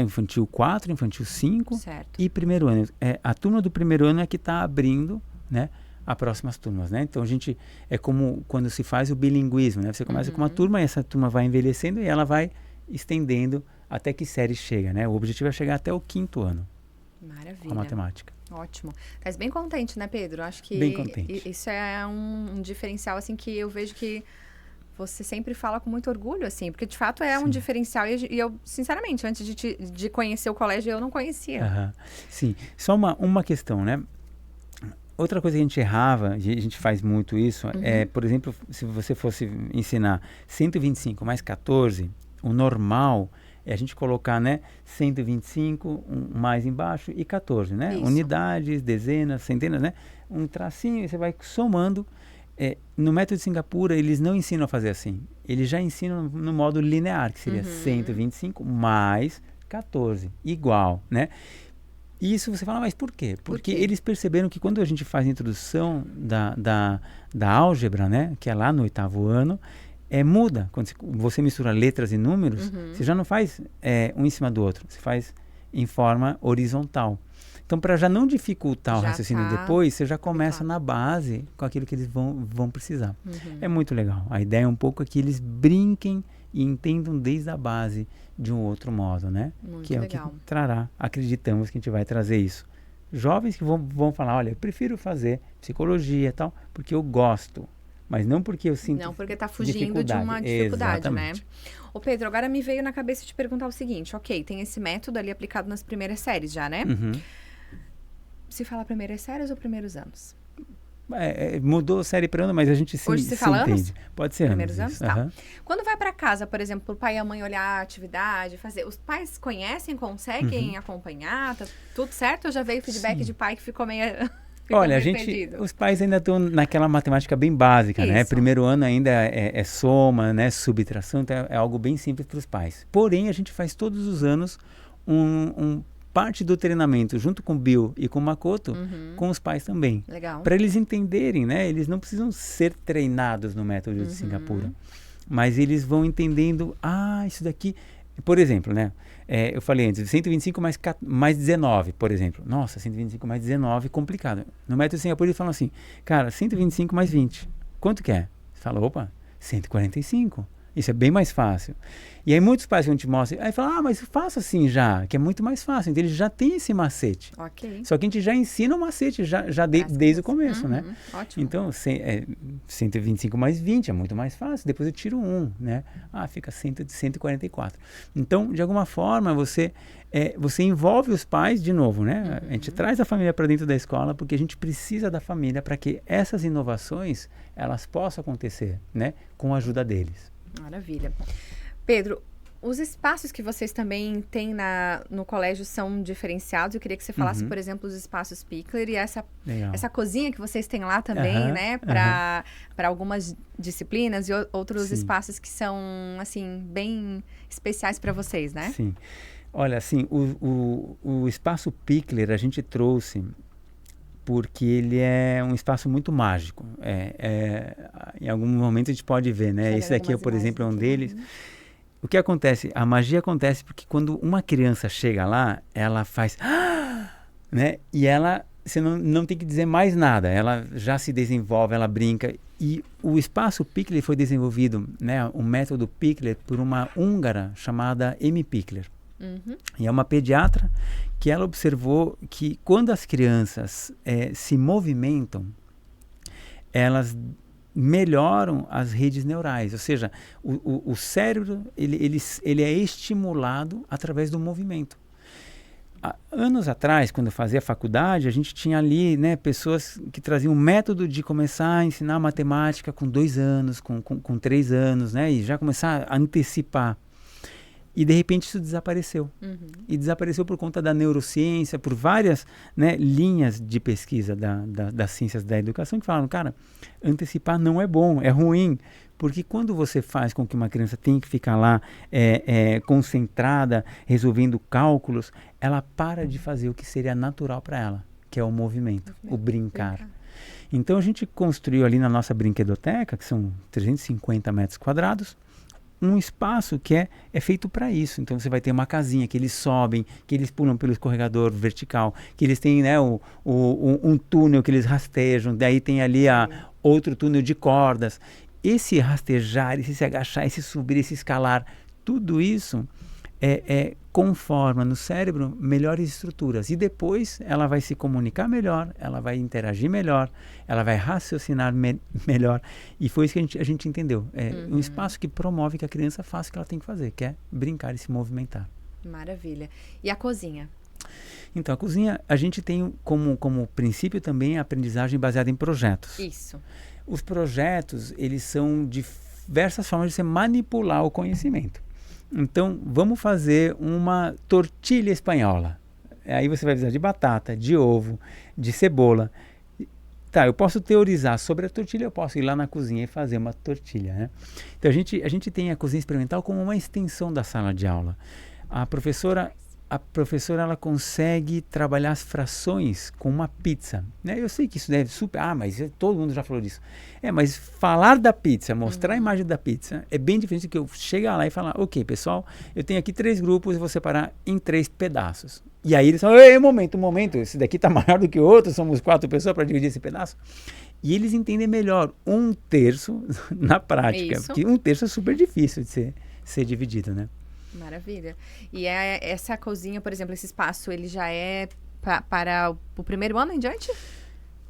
infantil 4, infantil 5 e primeiro ano. A turma do primeiro ano é que está abrindo, né, as próximas turmas, né? Então, é como quando se faz o bilinguismo, né? Você começa com uma turma e essa turma vai envelhecendo e ela vai estendendo até que série chega, né? O objetivo é chegar até o 5º ano. Maravilha. Com a matemática. Ótimo. Estás bem contente, né, Pedro? Acho que bem contente. Isso é um diferencial, assim, que eu vejo que você sempre fala com muito orgulho, assim, porque de fato é um diferencial e eu, sinceramente, antes de conhecer o colégio, eu não conhecia. Sim. Só uma questão, né? Outra coisa que a gente errava, a gente faz muito isso, por exemplo, se você fosse ensinar 125 mais 14, o normal é a gente colocar, né, 125 mais embaixo e 14, né? Isso. Unidades, dezenas, centenas, né? Um tracinho e você vai somando. No método de Singapura, eles não ensinam a fazer assim. Eles já ensinam no modo linear, que seria 125 mais 14, igual, né? E isso você fala, mas por quê? Porque eles perceberam que quando a gente faz a introdução da álgebra, né, que é lá no 8º ano, muda. Quando você mistura letras e números, você já não faz um em cima do outro, você faz em forma horizontal. Então, para já não dificultar o raciocínio depois, você já começa na base com aquilo que eles vão precisar. É muito legal. A ideia é um pouco que eles brinquem e entendam desde a base de um outro modo, né? Muito que é legal. O que trará, acreditamos que a gente vai trazer isso. Jovens que vão falar, olha, eu prefiro fazer psicologia e tal, porque eu gosto. Mas não porque eu sinto Não porque está fugindo de uma dificuldade, né? Ô Pedro, agora me veio na cabeça te perguntar o seguinte, ok, tem esse método ali aplicado nas primeiras séries já, né? Se fala primeiras séries ou primeiros anos? Mudou série para ano, mas a gente Hoje se fala entende. anos? Pode ser primeiros anos. Tá. Quando vai para casa, por exemplo, o pai e a mãe olhar a atividade, fazer, os pais conhecem, conseguem acompanhar, tá tudo certo? Ou já veio feedback de pai que ficou meio... Olha, os pais ainda estão naquela matemática bem básica, né? Primeiro ano ainda é soma, né? Subtração, então é algo bem simples para os pais. Porém, a gente faz todos os anos parte do treinamento, junto com o Bill e com o Makoto, com os pais também. Legal. Para eles entenderem, né? Eles não precisam ser treinados no método de Singapura. Mas eles vão entendendo, isso daqui... Por exemplo, né? Eu falei antes, 125 mais 19, por exemplo. Nossa, 125 mais 19, complicado. No método de Singapura eles falam assim, cara, 125 mais 20, quanto que é? Você fala, opa, 145. Isso é bem mais fácil. E aí muitos pais vão te mostram, aí falam, mas faça assim já, que é muito mais fácil. Então eles já têm esse macete. Ok. Só que a gente já ensina o macete desde o começo, né? Ótimo. Então, 125 mais 20 é muito mais fácil. Depois eu tiro 1, né? Fica 144. Então, de alguma forma, você envolve os pais de novo, né? A gente traz a família para dentro da escola porque a gente precisa da família para que essas inovações, elas possam acontecer, né? Com a ajuda deles. Maravilha. Pedro, os espaços que vocês também têm no colégio são diferenciados. Eu queria que você falasse, por exemplo, os espaços Pickler e essa cozinha que vocês têm lá também, né? Para algumas disciplinas e outros espaços que são, assim, bem especiais para vocês, né? Sim. Olha, assim, o espaço Pickler a gente trouxe porque ele é um espaço muito mágico. Em algum momento a gente pode ver, né? Esse daqui, por exemplo, é um deles. O que acontece? A magia acontece porque quando uma criança chega lá, ela faz... né? E você não tem que dizer mais nada. Ela já se desenvolve, ela brinca. E o espaço Pickler foi desenvolvido, né? O método Pickler, por uma húngara chamada Amy Pickler. E é uma pediatra que ela observou que quando as crianças se movimentam, elas melhoram as redes neurais, ou seja, o cérebro ele é estimulado através do movimento. Anos atrás, quando eu fazia faculdade, a gente tinha ali, né, pessoas que traziam um método de começar a ensinar matemática com 2 anos, com 3 anos, né, e já começar a antecipar. E, de repente, isso desapareceu. E desapareceu por conta da neurociência, por várias, né, linhas de pesquisa das ciências da educação que falaram, cara, antecipar não é bom, é ruim. Porque quando você faz com que uma criança tenha que ficar lá concentrada, resolvendo cálculos, ela para de fazer o que seria natural para ela, que é o movimento, o brincar. Então, a gente construiu ali na nossa brinquedoteca, que são 350 metros quadrados, um espaço que é feito para isso. Então você vai ter uma casinha que eles sobem, que eles pulam pelo escorregador vertical, que eles têm, né, um túnel que eles rastejam, daí tem ali outro túnel de cordas. Esse rastejar, esse se agachar, esse subir, esse escalar, tudo isso conforma no cérebro melhores estruturas. E depois ela vai se comunicar melhor, ela vai interagir melhor, ela vai raciocinar melhor. E foi isso que a gente entendeu. Um espaço que promove que a criança faça o que ela tem que fazer, que é brincar e se movimentar. Maravilha. E a cozinha? Então, a cozinha, a gente tem como princípio também a aprendizagem baseada em projetos. Isso. Os projetos, eles são diversas formas de você manipular o conhecimento. Então, vamos fazer uma tortilha espanhola. Aí você vai precisar de batata, de ovo, de cebola. Tá, eu posso teorizar sobre a tortilha, eu posso ir lá na cozinha e fazer uma tortilha, né? Então, a gente tem a cozinha experimental como uma extensão da sala de aula. A professora ela consegue trabalhar as frações com uma pizza, né? Eu sei que isso deve super... mas todo mundo já falou disso. Mas falar da pizza, mostrar a imagem da pizza, é bem diferente do que eu chegar lá e falar, ok, pessoal, eu tenho aqui 3 grupos e vou separar em 3 pedaços. E aí eles falam, momento, esse daqui está maior do que o outro, somos 4 pessoas para dividir esse pedaço. E eles entendem melhor 1/3 na prática, porque 1/3 é super difícil de ser dividido, né? Maravilha. E essa cozinha, por exemplo, esse espaço, ele já é para o primeiro ano em diante?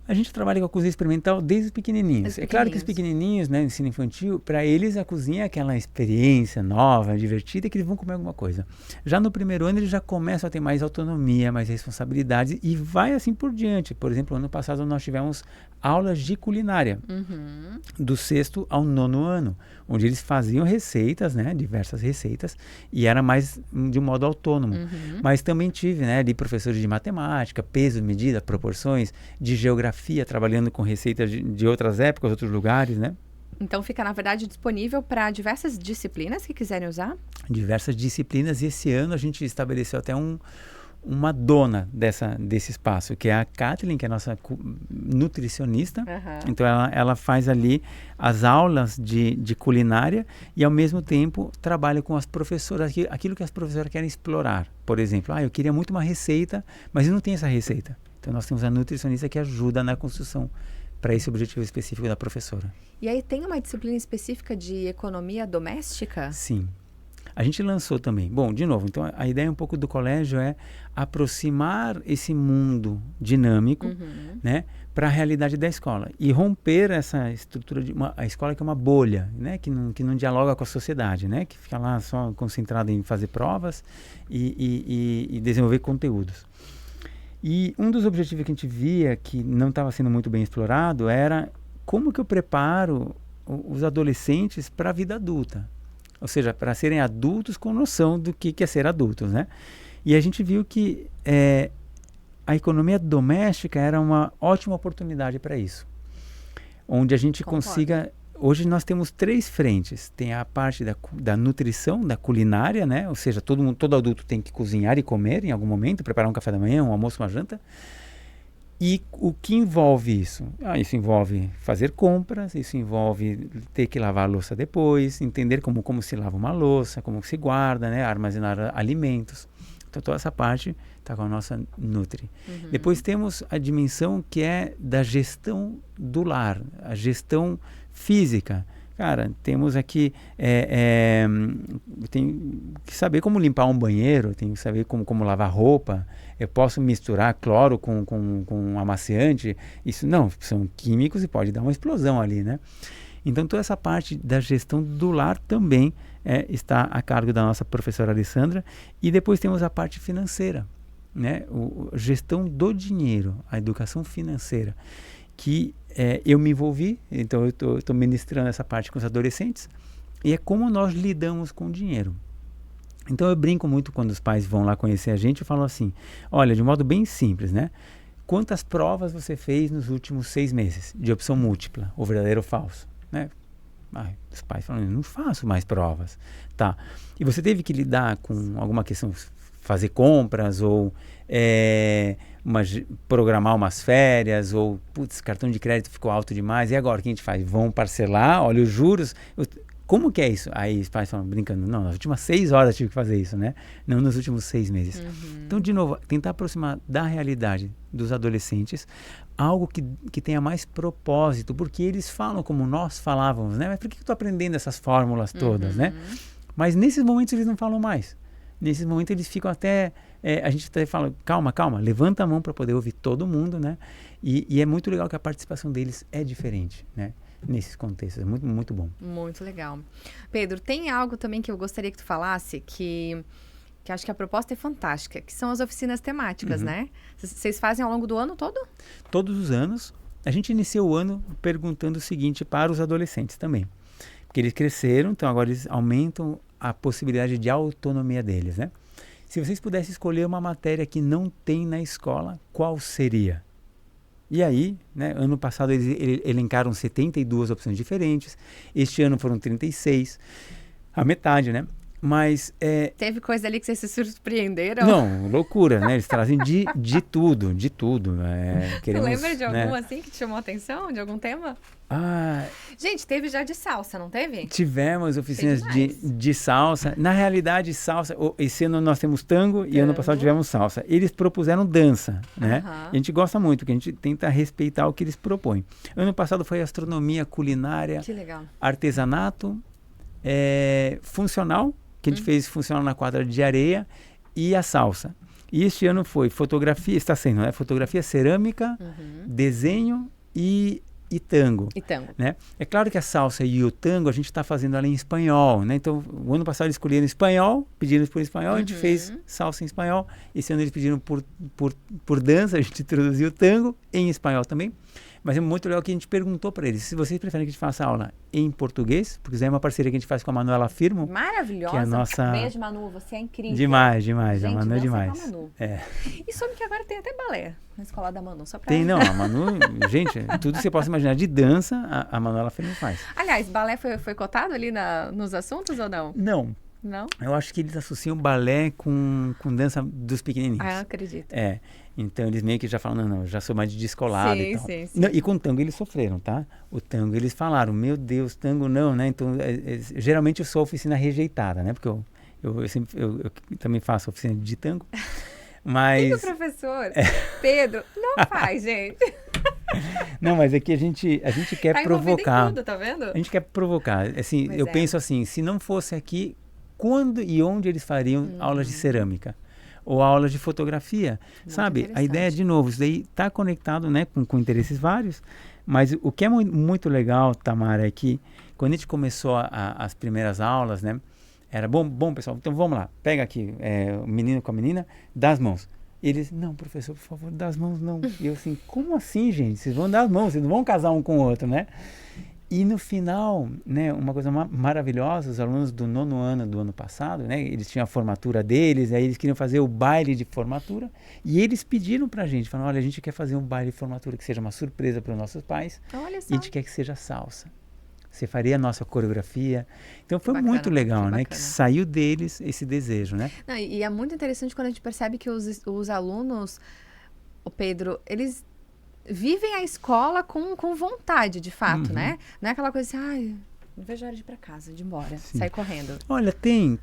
A gente trabalha com a cozinha experimental desde os pequenininhos. É claro que os pequenininhos, né, ensino infantil, para eles a cozinha é aquela experiência nova, divertida, que eles vão comer alguma coisa. Já no primeiro ano eles já começam a ter mais autonomia, mais responsabilidade e vai assim por diante. Por exemplo, ano passado nós tivemos aulas de culinária, do 6º ao 9º ano, onde eles faziam receitas, né, diversas receitas, e era mais de um modo autônomo. Mas também tive, né, ali professores de matemática, peso, medida, proporções, de geografia, trabalhando com receitas de outras épocas, outros lugares, né? Então fica, na verdade, disponível para diversas disciplinas que quiserem usar? Diversas disciplinas, e esse ano a gente estabeleceu até uma dona desse espaço, que é a Kathleen, que é a nossa nutricionista. Então ela faz ali as aulas de culinária e ao mesmo tempo trabalha com as professoras, aquilo que as professoras querem explorar. Por exemplo, eu queria muito uma receita, mas eu não tenho essa receita. Então nós temos a nutricionista que ajuda na construção para esse objetivo específico da professora. E aí tem uma disciplina específica de economia doméstica? Sim. A gente lançou também. Bom, de novo, então a ideia um pouco do colégio é aproximar esse mundo dinâmico, né, para a realidade da escola e romper essa estrutura a escola que é uma bolha, né, que não dialoga com a sociedade, né, que fica lá só concentrada em fazer provas e desenvolver conteúdos. E um dos objetivos que a gente via que não estava sendo muito bem explorado era como que eu preparo os adolescentes para a vida adulta. Ou seja, para serem adultos com noção do que é ser adultos, né? E a gente viu que a economia doméstica era uma ótima oportunidade para isso. Onde a gente consiga... Hoje nós temos 3 frentes. Tem a parte da nutrição, da culinária, né? Ou seja, todo adulto tem que cozinhar e comer em algum momento, preparar um café da manhã, um almoço, uma janta. E o que envolve isso? Isso envolve fazer compras, isso envolve ter que lavar a louça depois, entender como se lava uma louça, como se guarda, né? Armazenar alimentos. Então, toda essa parte está com a nossa Nutri. Depois temos a dimensão que é da gestão do lar, a gestão física. Cara, temos aqui, tem que saber como limpar um banheiro, tem que saber como lavar roupa. Eu posso misturar cloro com amaciante. Isso não, são químicos e pode dar uma explosão ali, né? Então, toda essa parte da gestão do lar também está a cargo da nossa professora Alessandra. E depois temos a parte financeira, né, gestão do dinheiro, a educação financeira, que eu me envolvi, então eu estou ministrando essa parte com os adolescentes, e é como nós lidamos com o dinheiro. Então eu brinco muito quando os pais vão lá conhecer a gente, eu falo assim, olha, de um modo bem simples, né? Quantas provas você fez nos últimos 6 meses de opção múltipla, ou verdadeiro ou falso, né? Os pais falam, não faço mais provas, tá? E você teve que lidar com alguma questão, fazer compras, ou programar umas férias, ou, putz, cartão de crédito ficou alto demais, e agora o que a gente faz? Vão parcelar, olha os juros, como que é isso? Aí os pais falam, brincando, não, nas últimas 6 horas eu tive que fazer isso, né? Não nos últimos 6 meses. Então, de novo, tentar aproximar da realidade dos adolescentes algo que tenha mais propósito, porque eles falam como nós falávamos, né? Mas por que eu estou aprendendo essas fórmulas todas, né? Mas nesses momentos eles não falam mais. Nesses momentos eles ficam até... a gente até fala, calma, levanta a mão para poder ouvir todo mundo, né? E é muito legal que a participação deles é diferente, né? Nesses contextos, é muito, muito bom. Muito legal. Pedro, tem algo também que eu gostaria que tu falasse, que acho que a proposta é fantástica, que são as oficinas temáticas, né? Vocês fazem ao longo do ano todo? Todos os anos. A gente iniciou o ano perguntando o seguinte para os adolescentes também. Porque eles cresceram, então agora eles aumentam a possibilidade de autonomia deles, né? Se vocês pudessem escolher uma matéria que não tem na escola, qual seria? E aí, né, ano passado eles elencaram 72 opções diferentes, este ano foram 36, a metade, né? Mas... Teve coisa ali que vocês se surpreenderam? Não, loucura, né? Eles trazem de tudo, de tudo. Queremos, tu lembra de algum assim que te chamou a atenção, de algum tema? Gente, teve já de salsa, não teve? Tivemos oficinas de salsa. Na realidade, salsa... Esse ano nós temos tango e ano passado tivemos salsa. Eles propuseram dança, né? E a gente gosta muito, porque a gente tenta respeitar o que eles propõem. Ano passado foi astronomia, culinária, que legal, artesanato, funcional, que a gente fez funcional na quadra de areia, e a salsa. E este ano foi fotografia, está sendo, né? Fotografia, cerâmica, desenho e tango. Né? É claro que a salsa e o tango a gente está fazendo ela em espanhol, né? Então, o ano passado eles escolheram espanhol, pediram por espanhol, a gente fez salsa em espanhol. Esse ano eles pediram por dança, a gente introduziu o tango em espanhol também. Mas é muito legal que a gente perguntou para eles, se vocês preferem que a gente faça aula em português, porque isso é uma parceria que a gente faz com a Manuela Firmo. Maravilhosa. Que é a nossa... Beijo, Manu, você é incrível. Demais. Gente, a Manu é demais. A Manu. E soube que agora tem até balé na escola da Manu, só pra... Tem, não, a Manu, gente, tudo que você possa imaginar de dança, a Manuela Firmo faz. Aliás, balé foi cotado ali nos assuntos ou não? Não? Eu acho que eles associam balé com dança dos pequenininhos. Eu acredito. Então eles meio que já falam, não, eu já sou mais de descolado e tal. Sim. Não, e com o tango eles sofreram, tá? O tango eles falaram, meu Deus, tango não, né? Então, geralmente eu sou oficina rejeitada, né? Porque eu também faço oficina de tango. Mas... E o professor Pedro não faz, gente. Não, mas é que a gente quer provocar. Em tudo, tá vendo? A gente quer provocar. Assim, eu penso assim, se não fosse aqui, quando e onde eles fariam aulas de cerâmica? Ou aulas de fotografia, muito sabe? A ideia, de novo, isso daí está conectado, né, com interesses vários, mas o que é muito legal, Tamara, é que quando a gente começou as primeiras aulas, né, era bom pessoal, então vamos lá, pega aqui o menino com a menina, dá as mãos. Eles, não, professor, por favor, dá as mãos não. E eu assim, como assim, gente? Vocês vão dar as mãos, vocês não vão casar um com o outro, né? E no final, né, uma coisa maravilhosa, os alunos do 9º ano do ano passado, né, eles tinham a formatura deles, aí eles queriam fazer o baile de formatura, e eles pediram pra gente, falaram, olha, a gente quer fazer um baile de formatura que seja uma surpresa para os nossos pais, olha só. E a gente quer que seja salsa. Você faria a nossa coreografia. Então foi bacana, muito legal, né, que saiu deles esse desejo, né? Não, e é muito interessante quando a gente percebe que os alunos, o Pedro, eles vivem a escola com vontade, de fato, né? Não é aquela coisa assim, não vejo a hora de ir para casa, de ir embora, sair correndo. Olha, tem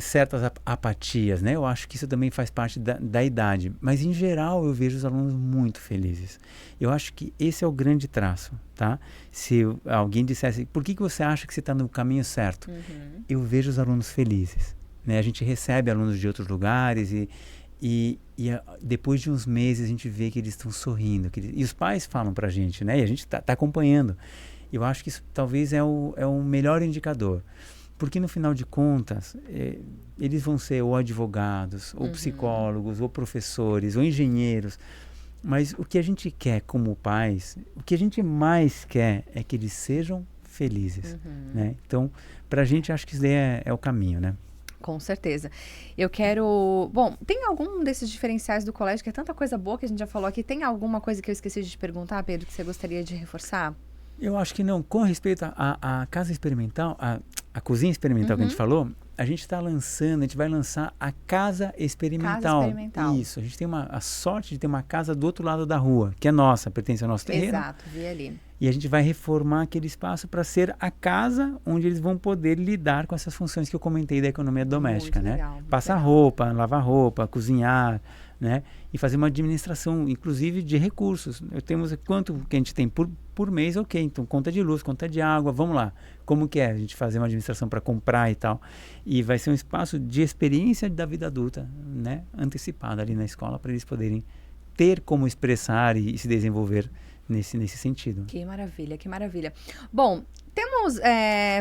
certas apatias, né? Eu acho que isso também faz parte da idade. Mas, em geral, eu vejo os alunos muito felizes. Eu acho que esse é o grande traço, tá? Se alguém dissesse, por que você acha que você está no caminho certo? Eu vejo os alunos felizes, né? A gente recebe alunos de outros lugares e depois de uns meses a gente vê que eles estão sorrindo. E os pais falam pra gente, né? E a gente tá acompanhando. Eu acho que isso talvez é o melhor indicador. Porque no final de contas, eles vão ser ou advogados, ou psicólogos, ou professores, ou engenheiros. Mas o que a gente quer como pais, o que a gente mais quer é que eles sejam felizes, né? Então, pra gente, acho que isso daí é o caminho, né? Com certeza. Eu quero... Bom, tem algum desses diferenciais do colégio, que é tanta coisa boa que a gente já falou aqui, tem alguma coisa que eu esqueci de te perguntar, Pedro, que você gostaria de reforçar? Eu acho que não. Com respeito à casa experimental, a cozinha experimental que a gente falou, a gente está lançando, a gente vai lançar a casa experimental. Casa experimental. Isso. A gente tem a sorte de ter uma casa do outro lado da rua, que é nossa, pertence ao nosso terreno. Exato, vi ali. E a gente vai reformar aquele espaço para ser a casa onde eles vão poder lidar com essas funções que eu comentei da economia doméstica, Muito né? legal, Passar legal. roupa, lavar roupa, cozinhar, né? E fazer uma administração, inclusive, de recursos. Temos quanto que a gente tem por mês, ok. Então, conta de luz, conta de água, vamos lá. Como que é a gente fazer uma administração para comprar e tal? E vai ser um espaço de experiência da vida adulta, né? Antecipada ali na escola, para eles poderem ter como expressar e se desenvolver nesse sentido. Que maravilha, que maravilha. Bom, temos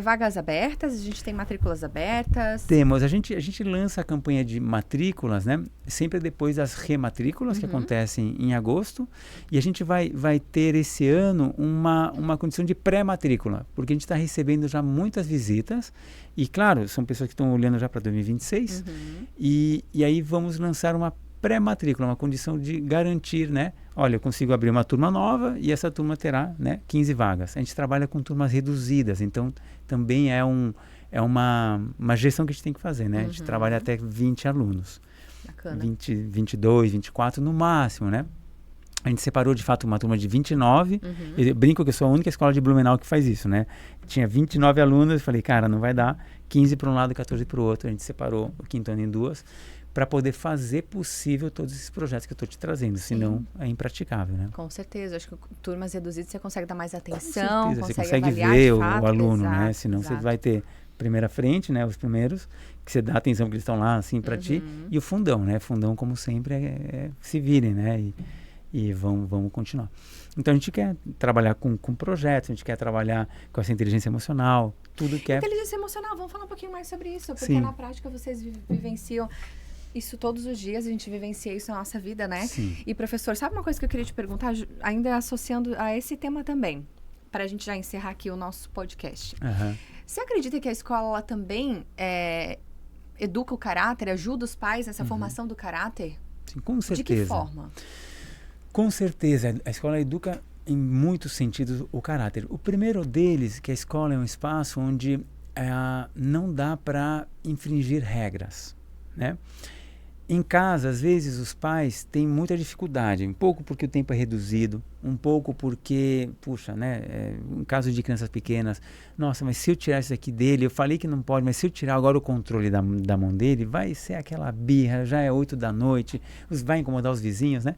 vagas abertas, a gente tem matrículas abertas. Temos, a gente lança a campanha de matrículas, né? Sempre depois das rematrículas, que acontecem em agosto. E a gente vai ter esse ano uma condição de pré-matrícula, porque a gente está recebendo já muitas visitas. E, claro, são pessoas que estão olhando já para 2026. E aí vamos lançar uma pré-matrícula, uma condição de garantir, né? Olha, eu consigo abrir uma turma nova e essa turma terá, né, 15 vagas. A gente trabalha com turmas reduzidas, então também é uma gestão que a gente tem que fazer, né? A gente trabalha até 20 alunos. Bacana. 20, 22, 24 no máximo, né? A gente separou, de fato, uma turma de 29. Eu brinco que eu sou a única escola de Blumenau que faz isso, né? Tinha 29 alunos, eu falei, cara, não vai dar. 15 para um lado e 14 para o outro. A gente separou o quinto ano em duas, para poder fazer possível todos esses projetos que eu estou te trazendo, senão é impraticável, né? Com certeza, acho que turmas reduzidas você consegue dar mais atenção, Com certeza, você consegue avaliar ver de o fato, aluno, exato, né? Senão você vai ter primeira frente, né? Os primeiros, que você dá atenção que eles estão lá, assim, para ti. E o fundão, né? Fundão, como sempre, se virem, né? E vamos continuar. Então, a gente quer trabalhar com projetos, a gente quer trabalhar com essa inteligência emocional, tudo que é... Inteligência emocional, vamos falar um pouquinho mais sobre isso, porque na prática vocês vivenciam isso todos os dias, a gente vivencia isso na nossa vida, né? Sim. E, professor, sabe uma coisa que eu queria te perguntar, ainda associando a esse tema também, para a gente já encerrar aqui o nosso podcast. Você acredita que a escola ela também educa o caráter, ajuda os pais nessa formação do caráter? Sim, com certeza. De que forma? Com certeza, a escola educa em muitos sentidos o caráter. O primeiro deles, que a escola é um espaço onde não dá para infringir regras, né? Em casa, às vezes, os pais têm muita dificuldade, um pouco porque o tempo é reduzido, um pouco porque, puxa, né, em caso de crianças pequenas, nossa, mas se eu tirar isso aqui dele, eu falei que não pode, mas se eu tirar agora o controle da mão dele, vai ser aquela birra, já é 8 da noite, vai incomodar os vizinhos, né?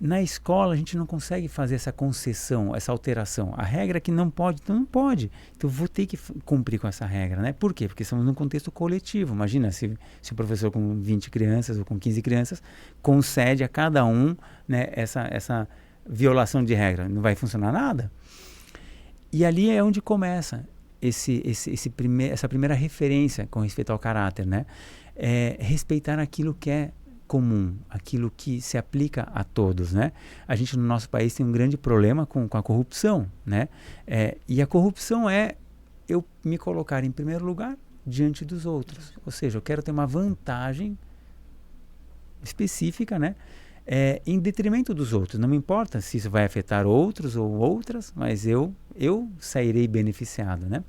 Na escola, a gente não consegue fazer essa concessão, essa alteração. A regra é que não pode, então não pode. Então, eu vou ter que cumprir com essa regra, né? Por quê? Porque estamos num contexto coletivo. Imagina se o professor com 20 crianças ou com 15 crianças concede a cada um, né, essa violação de regra. Não vai funcionar nada. E ali é onde começa essa primeira referência com respeito ao caráter, né? Respeitar aquilo que é comum, aquilo que se aplica a todos, né? A gente no nosso país tem um grande problema com a corrupção, né? E a corrupção é eu me colocar em primeiro lugar diante dos outros. Ou seja, eu quero ter uma vantagem específica, né? Em detrimento dos outros. Não me importa se isso vai afetar outros ou outras, mas eu sairei beneficiado, né?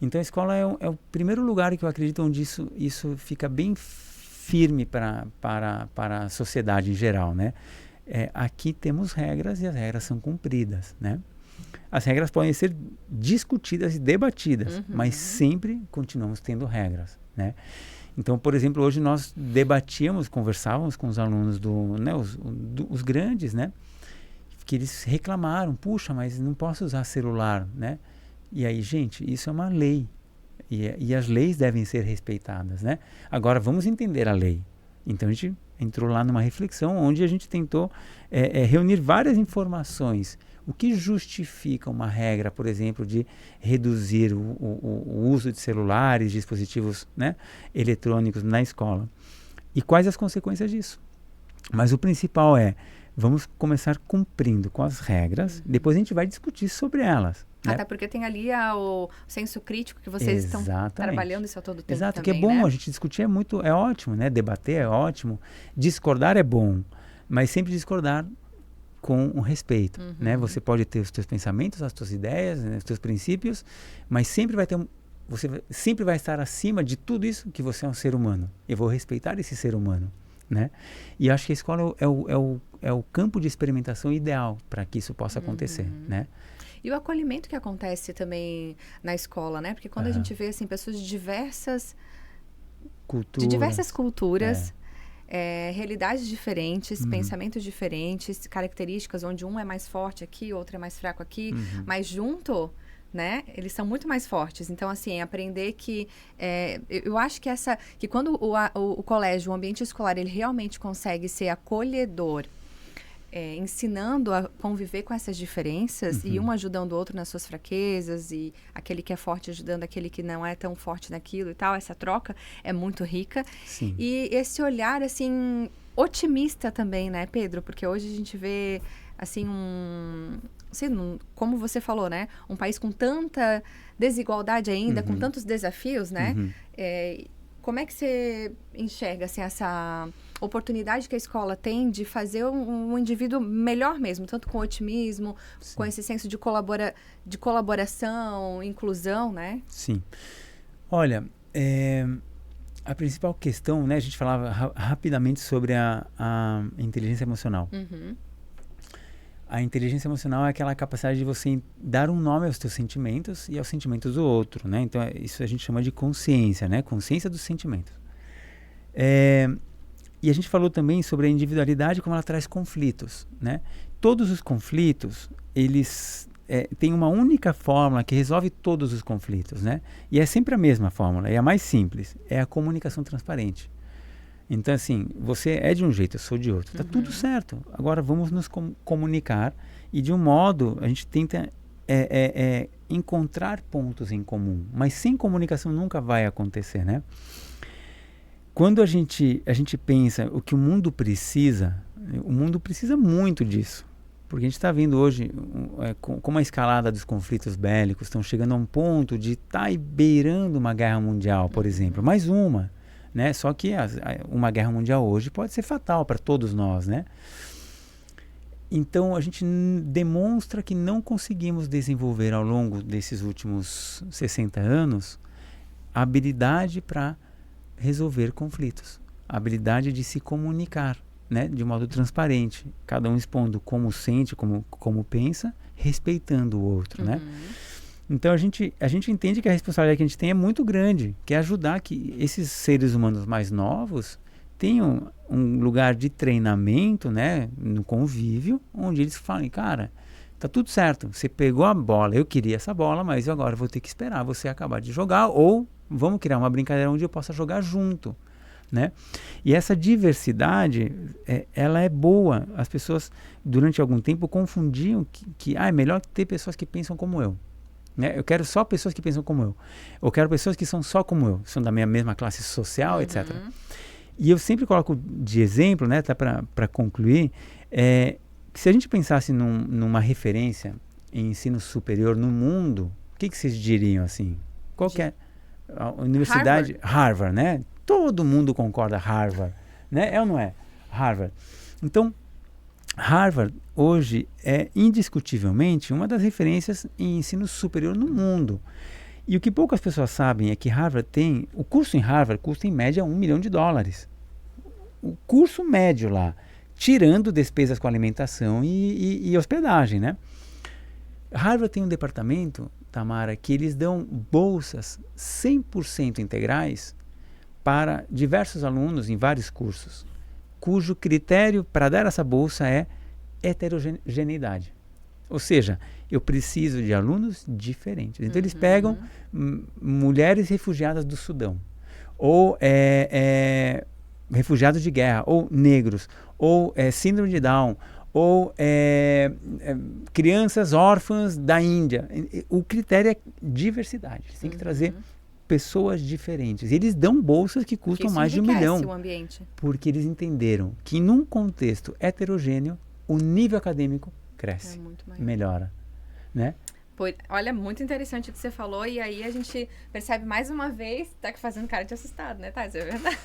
Então a escola é o primeiro lugar que eu acredito onde isso fica bem firme para a sociedade em geral, né? Aqui temos regras e as regras são cumpridas, né? As regras podem ser discutidas e debatidas, mas sempre continuamos tendo regras, né? Então, por exemplo, hoje nós conversávamos com os alunos os grandes, né? Que eles reclamaram, puxa, mas não posso usar celular, né? E aí, gente, isso é uma lei. E as leis devem ser respeitadas, né? Agora, vamos entender a lei. Então, a gente entrou lá numa reflexão onde a gente tentou reunir várias informações. O que justifica uma regra, por exemplo, de reduzir o uso de celulares, dispositivos, né, eletrônicos na escola? E quais as consequências disso? Mas o principal é, vamos começar cumprindo com as regras, depois a gente vai discutir sobre elas. Né? Até porque tem ali o senso crítico que vocês estão trabalhando isso a todo tempo. Exato, também, que é bom, né? a gente discutir é ótimo, né? Debater é ótimo, discordar é bom, mas sempre discordar com o respeito, né? Você pode ter os teus pensamentos, as tuas ideias, né? Os teus princípios, mas sempre vai ter você sempre vai estar acima de tudo isso, que você é um ser humano. Eu vou respeitar esse ser humano, né? E acho que a escola é o campo de experimentação ideal para que isso possa acontecer, né? E o acolhimento que acontece também na escola, né? Porque quando a gente vê, assim, pessoas de diversas culturas, realidades diferentes, pensamentos diferentes, características, onde um é mais forte aqui, outro é mais fraco aqui, mas junto, né? Eles são muito mais fortes. Então, assim, aprender que... eu acho que quando o colégio, o ambiente escolar, ele realmente consegue ser acolhedor, ensinando a conviver com essas diferenças e um ajudando o outro nas suas fraquezas e aquele que é forte ajudando aquele que não é tão forte naquilo e tal, essa troca é muito rica. Sim. E esse olhar, assim, otimista também, né, Pedro? Porque hoje a gente vê, assim, como você falou, né? Um país com tanta desigualdade ainda, com tantos desafios, né? Como é que você enxerga, assim, essa oportunidade que a escola tem de fazer um indivíduo melhor mesmo, tanto com otimismo, Sim. com esse senso de colaboração, inclusão, né? Sim. Olha, a principal questão, né, a gente falava rapidamente sobre a inteligência emocional. A inteligência emocional é aquela capacidade de você dar um nome aos teus sentimentos e aos sentimentos do outro, né? Então, isso a gente chama de consciência, né? Consciência dos sentimentos. E a gente falou também sobre a individualidade, como ela traz conflitos, né? Todos os conflitos, eles têm uma única fórmula que resolve todos os conflitos, né? E é sempre a mesma fórmula, é a mais simples, é a comunicação transparente. Então, assim, você é de um jeito, eu sou de outro. Tá tudo certo. Agora, vamos nos comunicar e, de um modo, a gente tenta encontrar pontos em comum. Mas sem comunicação nunca vai acontecer, né? Quando a gente pensa o que o mundo precisa muito disso. Porque a gente está vendo hoje como a escalada dos conflitos bélicos estão chegando a um ponto de estar beirando uma guerra mundial, por exemplo. Mais uma. Né? Só que uma guerra mundial hoje pode ser fatal para todos nós, né? Então a gente demonstra que não conseguimos desenvolver ao longo desses últimos 60 anos a habilidade para resolver conflitos, a habilidade de se comunicar, né? De modo transparente, cada um expondo como sente, como pensa, respeitando o outro, né? Então a gente entende que a responsabilidade que a gente tem é muito grande, que é ajudar que esses seres humanos mais novos tenham um lugar de treinamento, né, no convívio, onde eles falem, cara, tá tudo certo, você pegou a bola, eu queria essa bola, mas eu agora vou ter que esperar você acabar de jogar, ou vamos criar uma brincadeira onde eu possa jogar junto, né? E essa diversidade, ela é boa. As pessoas, durante algum tempo, confundiam que é melhor ter pessoas que pensam como eu. Né? Eu quero só pessoas que pensam como eu. Eu quero pessoas que são só como eu, são da minha mesma classe social, etc. E eu sempre coloco de exemplo, né, até para concluir, que se a gente pensasse numa referência em ensino superior no mundo, o que vocês diriam assim? Qual que é a universidade? Harvard, né? Todo mundo concorda Harvard, né? É ou não é? Harvard. Então, Harvard hoje é indiscutivelmente uma das referências em ensino superior no mundo. E o que poucas pessoas sabem é que Harvard o curso em Harvard custa em média $1 milhão. O curso médio lá, tirando despesas com alimentação e hospedagem, né? Harvard tem um departamento, Tamara, que eles dão bolsas 100% integrais para diversos alunos em vários cursos, cujo critério para dar essa bolsa é heterogeneidade. Ou seja, eu preciso de alunos diferentes. Então, eles pegam mulheres refugiadas do Sudão, ou refugiados de guerra, ou negros, ou síndrome de Down, ou crianças órfãs da Índia. O critério é diversidade. Você tem que trazer pessoas diferentes. E eles dão bolsas que custam mais de 1 milhão. O ambiente. Porque eles entenderam que num contexto heterogêneo, o nível acadêmico cresce, melhora, né? Olha, muito interessante o que você falou, e aí a gente percebe mais uma vez, tá fazendo cara de assustado, né, Thais? É verdade.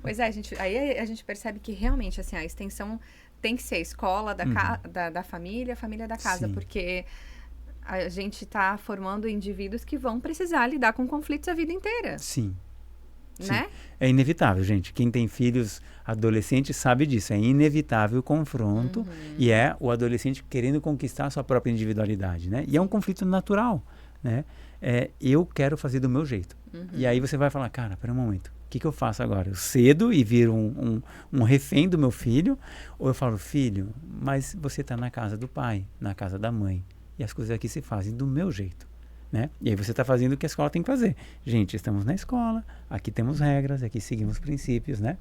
Pois é, aí a gente percebe que realmente, assim, a extensão tem que ser a escola da família, a família da casa, porque a gente está formando indivíduos que vão precisar lidar com conflitos a vida inteira. Sim. Né? Sim. É inevitável, gente. Quem tem filhos adolescentes sabe disso. É inevitável o confronto e é o adolescente querendo conquistar a sua própria individualidade, né? E é um conflito natural, né? Eu quero fazer do meu jeito. E aí você vai falar, cara, pera um momento. O que eu faço agora? Eu cedo e viro um refém do meu filho? Ou eu falo, filho, mas você está na casa do pai, na casa da mãe. E as coisas aqui se fazem do meu jeito. Né? E aí você está fazendo o que a escola tem que fazer. Gente, estamos na escola, aqui temos regras, aqui seguimos princípios, né?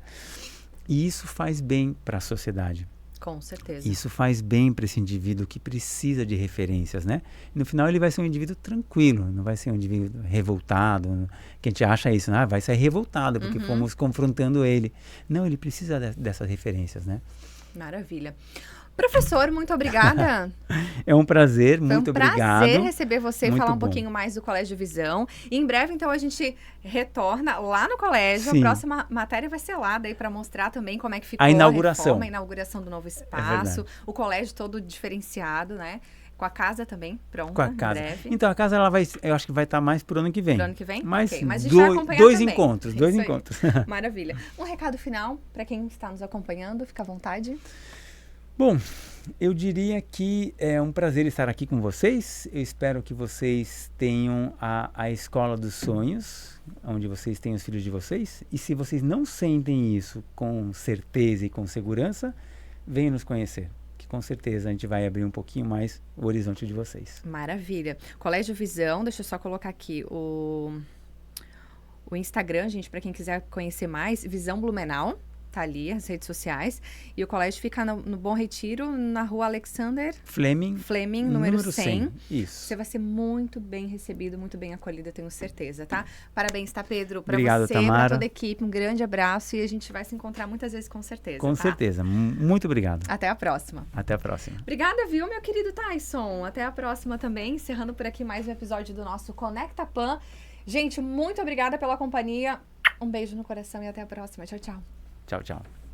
E isso faz bem para a sociedade. Com certeza. Isso faz bem para esse indivíduo que precisa de referências, né? E no final ele vai ser um indivíduo tranquilo, não vai ser um indivíduo revoltado, que a gente acha isso, né? Vai sair revoltado porque fomos confrontando ele. Não, ele precisa dessas referências, né? Maravilha. Professor, muito obrigada. É um prazer, muito obrigado. Foi um prazer receber você e falar um pouquinho mais do Colégio Visão. E em breve, então, a gente retorna lá no colégio. Sim. A próxima matéria vai ser lá, daí para mostrar também como é que ficou a inauguração. A inauguração do novo espaço, o colégio todo diferenciado, né? Com a casa também pronta, com a casa. Em breve. Então, a casa, eu acho que vai estar mais pro ano que vem. Pro ano que vem? Mas, okay. Mas a gente vai acompanhar dois também. Dois encontros. Maravilha. Um recado final para quem está nos acompanhando, fica à vontade. Bom, eu diria que é um prazer estar aqui com vocês. Eu espero que vocês tenham a escola dos sonhos, onde vocês têm os filhos de vocês. E se vocês não sentem isso com certeza e com segurança, venham nos conhecer, que com certeza a gente vai abrir um pouquinho mais o horizonte de vocês. Maravilha. Colégio Visão, deixa eu só colocar aqui o Instagram, gente, para quem quiser conhecer mais, Visão Blumenau. Tá ali, as redes sociais. E o colégio fica no Bom Retiro, na rua Alexander Fleming, número 100. Isso. Você vai ser muito bem recebido, muito bem acolhido, eu tenho certeza, tá? Parabéns, tá, Pedro? Para você, para toda a equipe, um grande abraço e a gente vai se encontrar muitas vezes, com certeza. Com certeza. Muito obrigado. Até a próxima. Até a próxima. Obrigada, viu, meu querido Tyson? Até a próxima também, encerrando por aqui mais um episódio do nosso Conecta Pan. Gente, muito obrigada pela companhia. Um beijo no coração e até a próxima. Tchau, tchau. Tchau, tchau.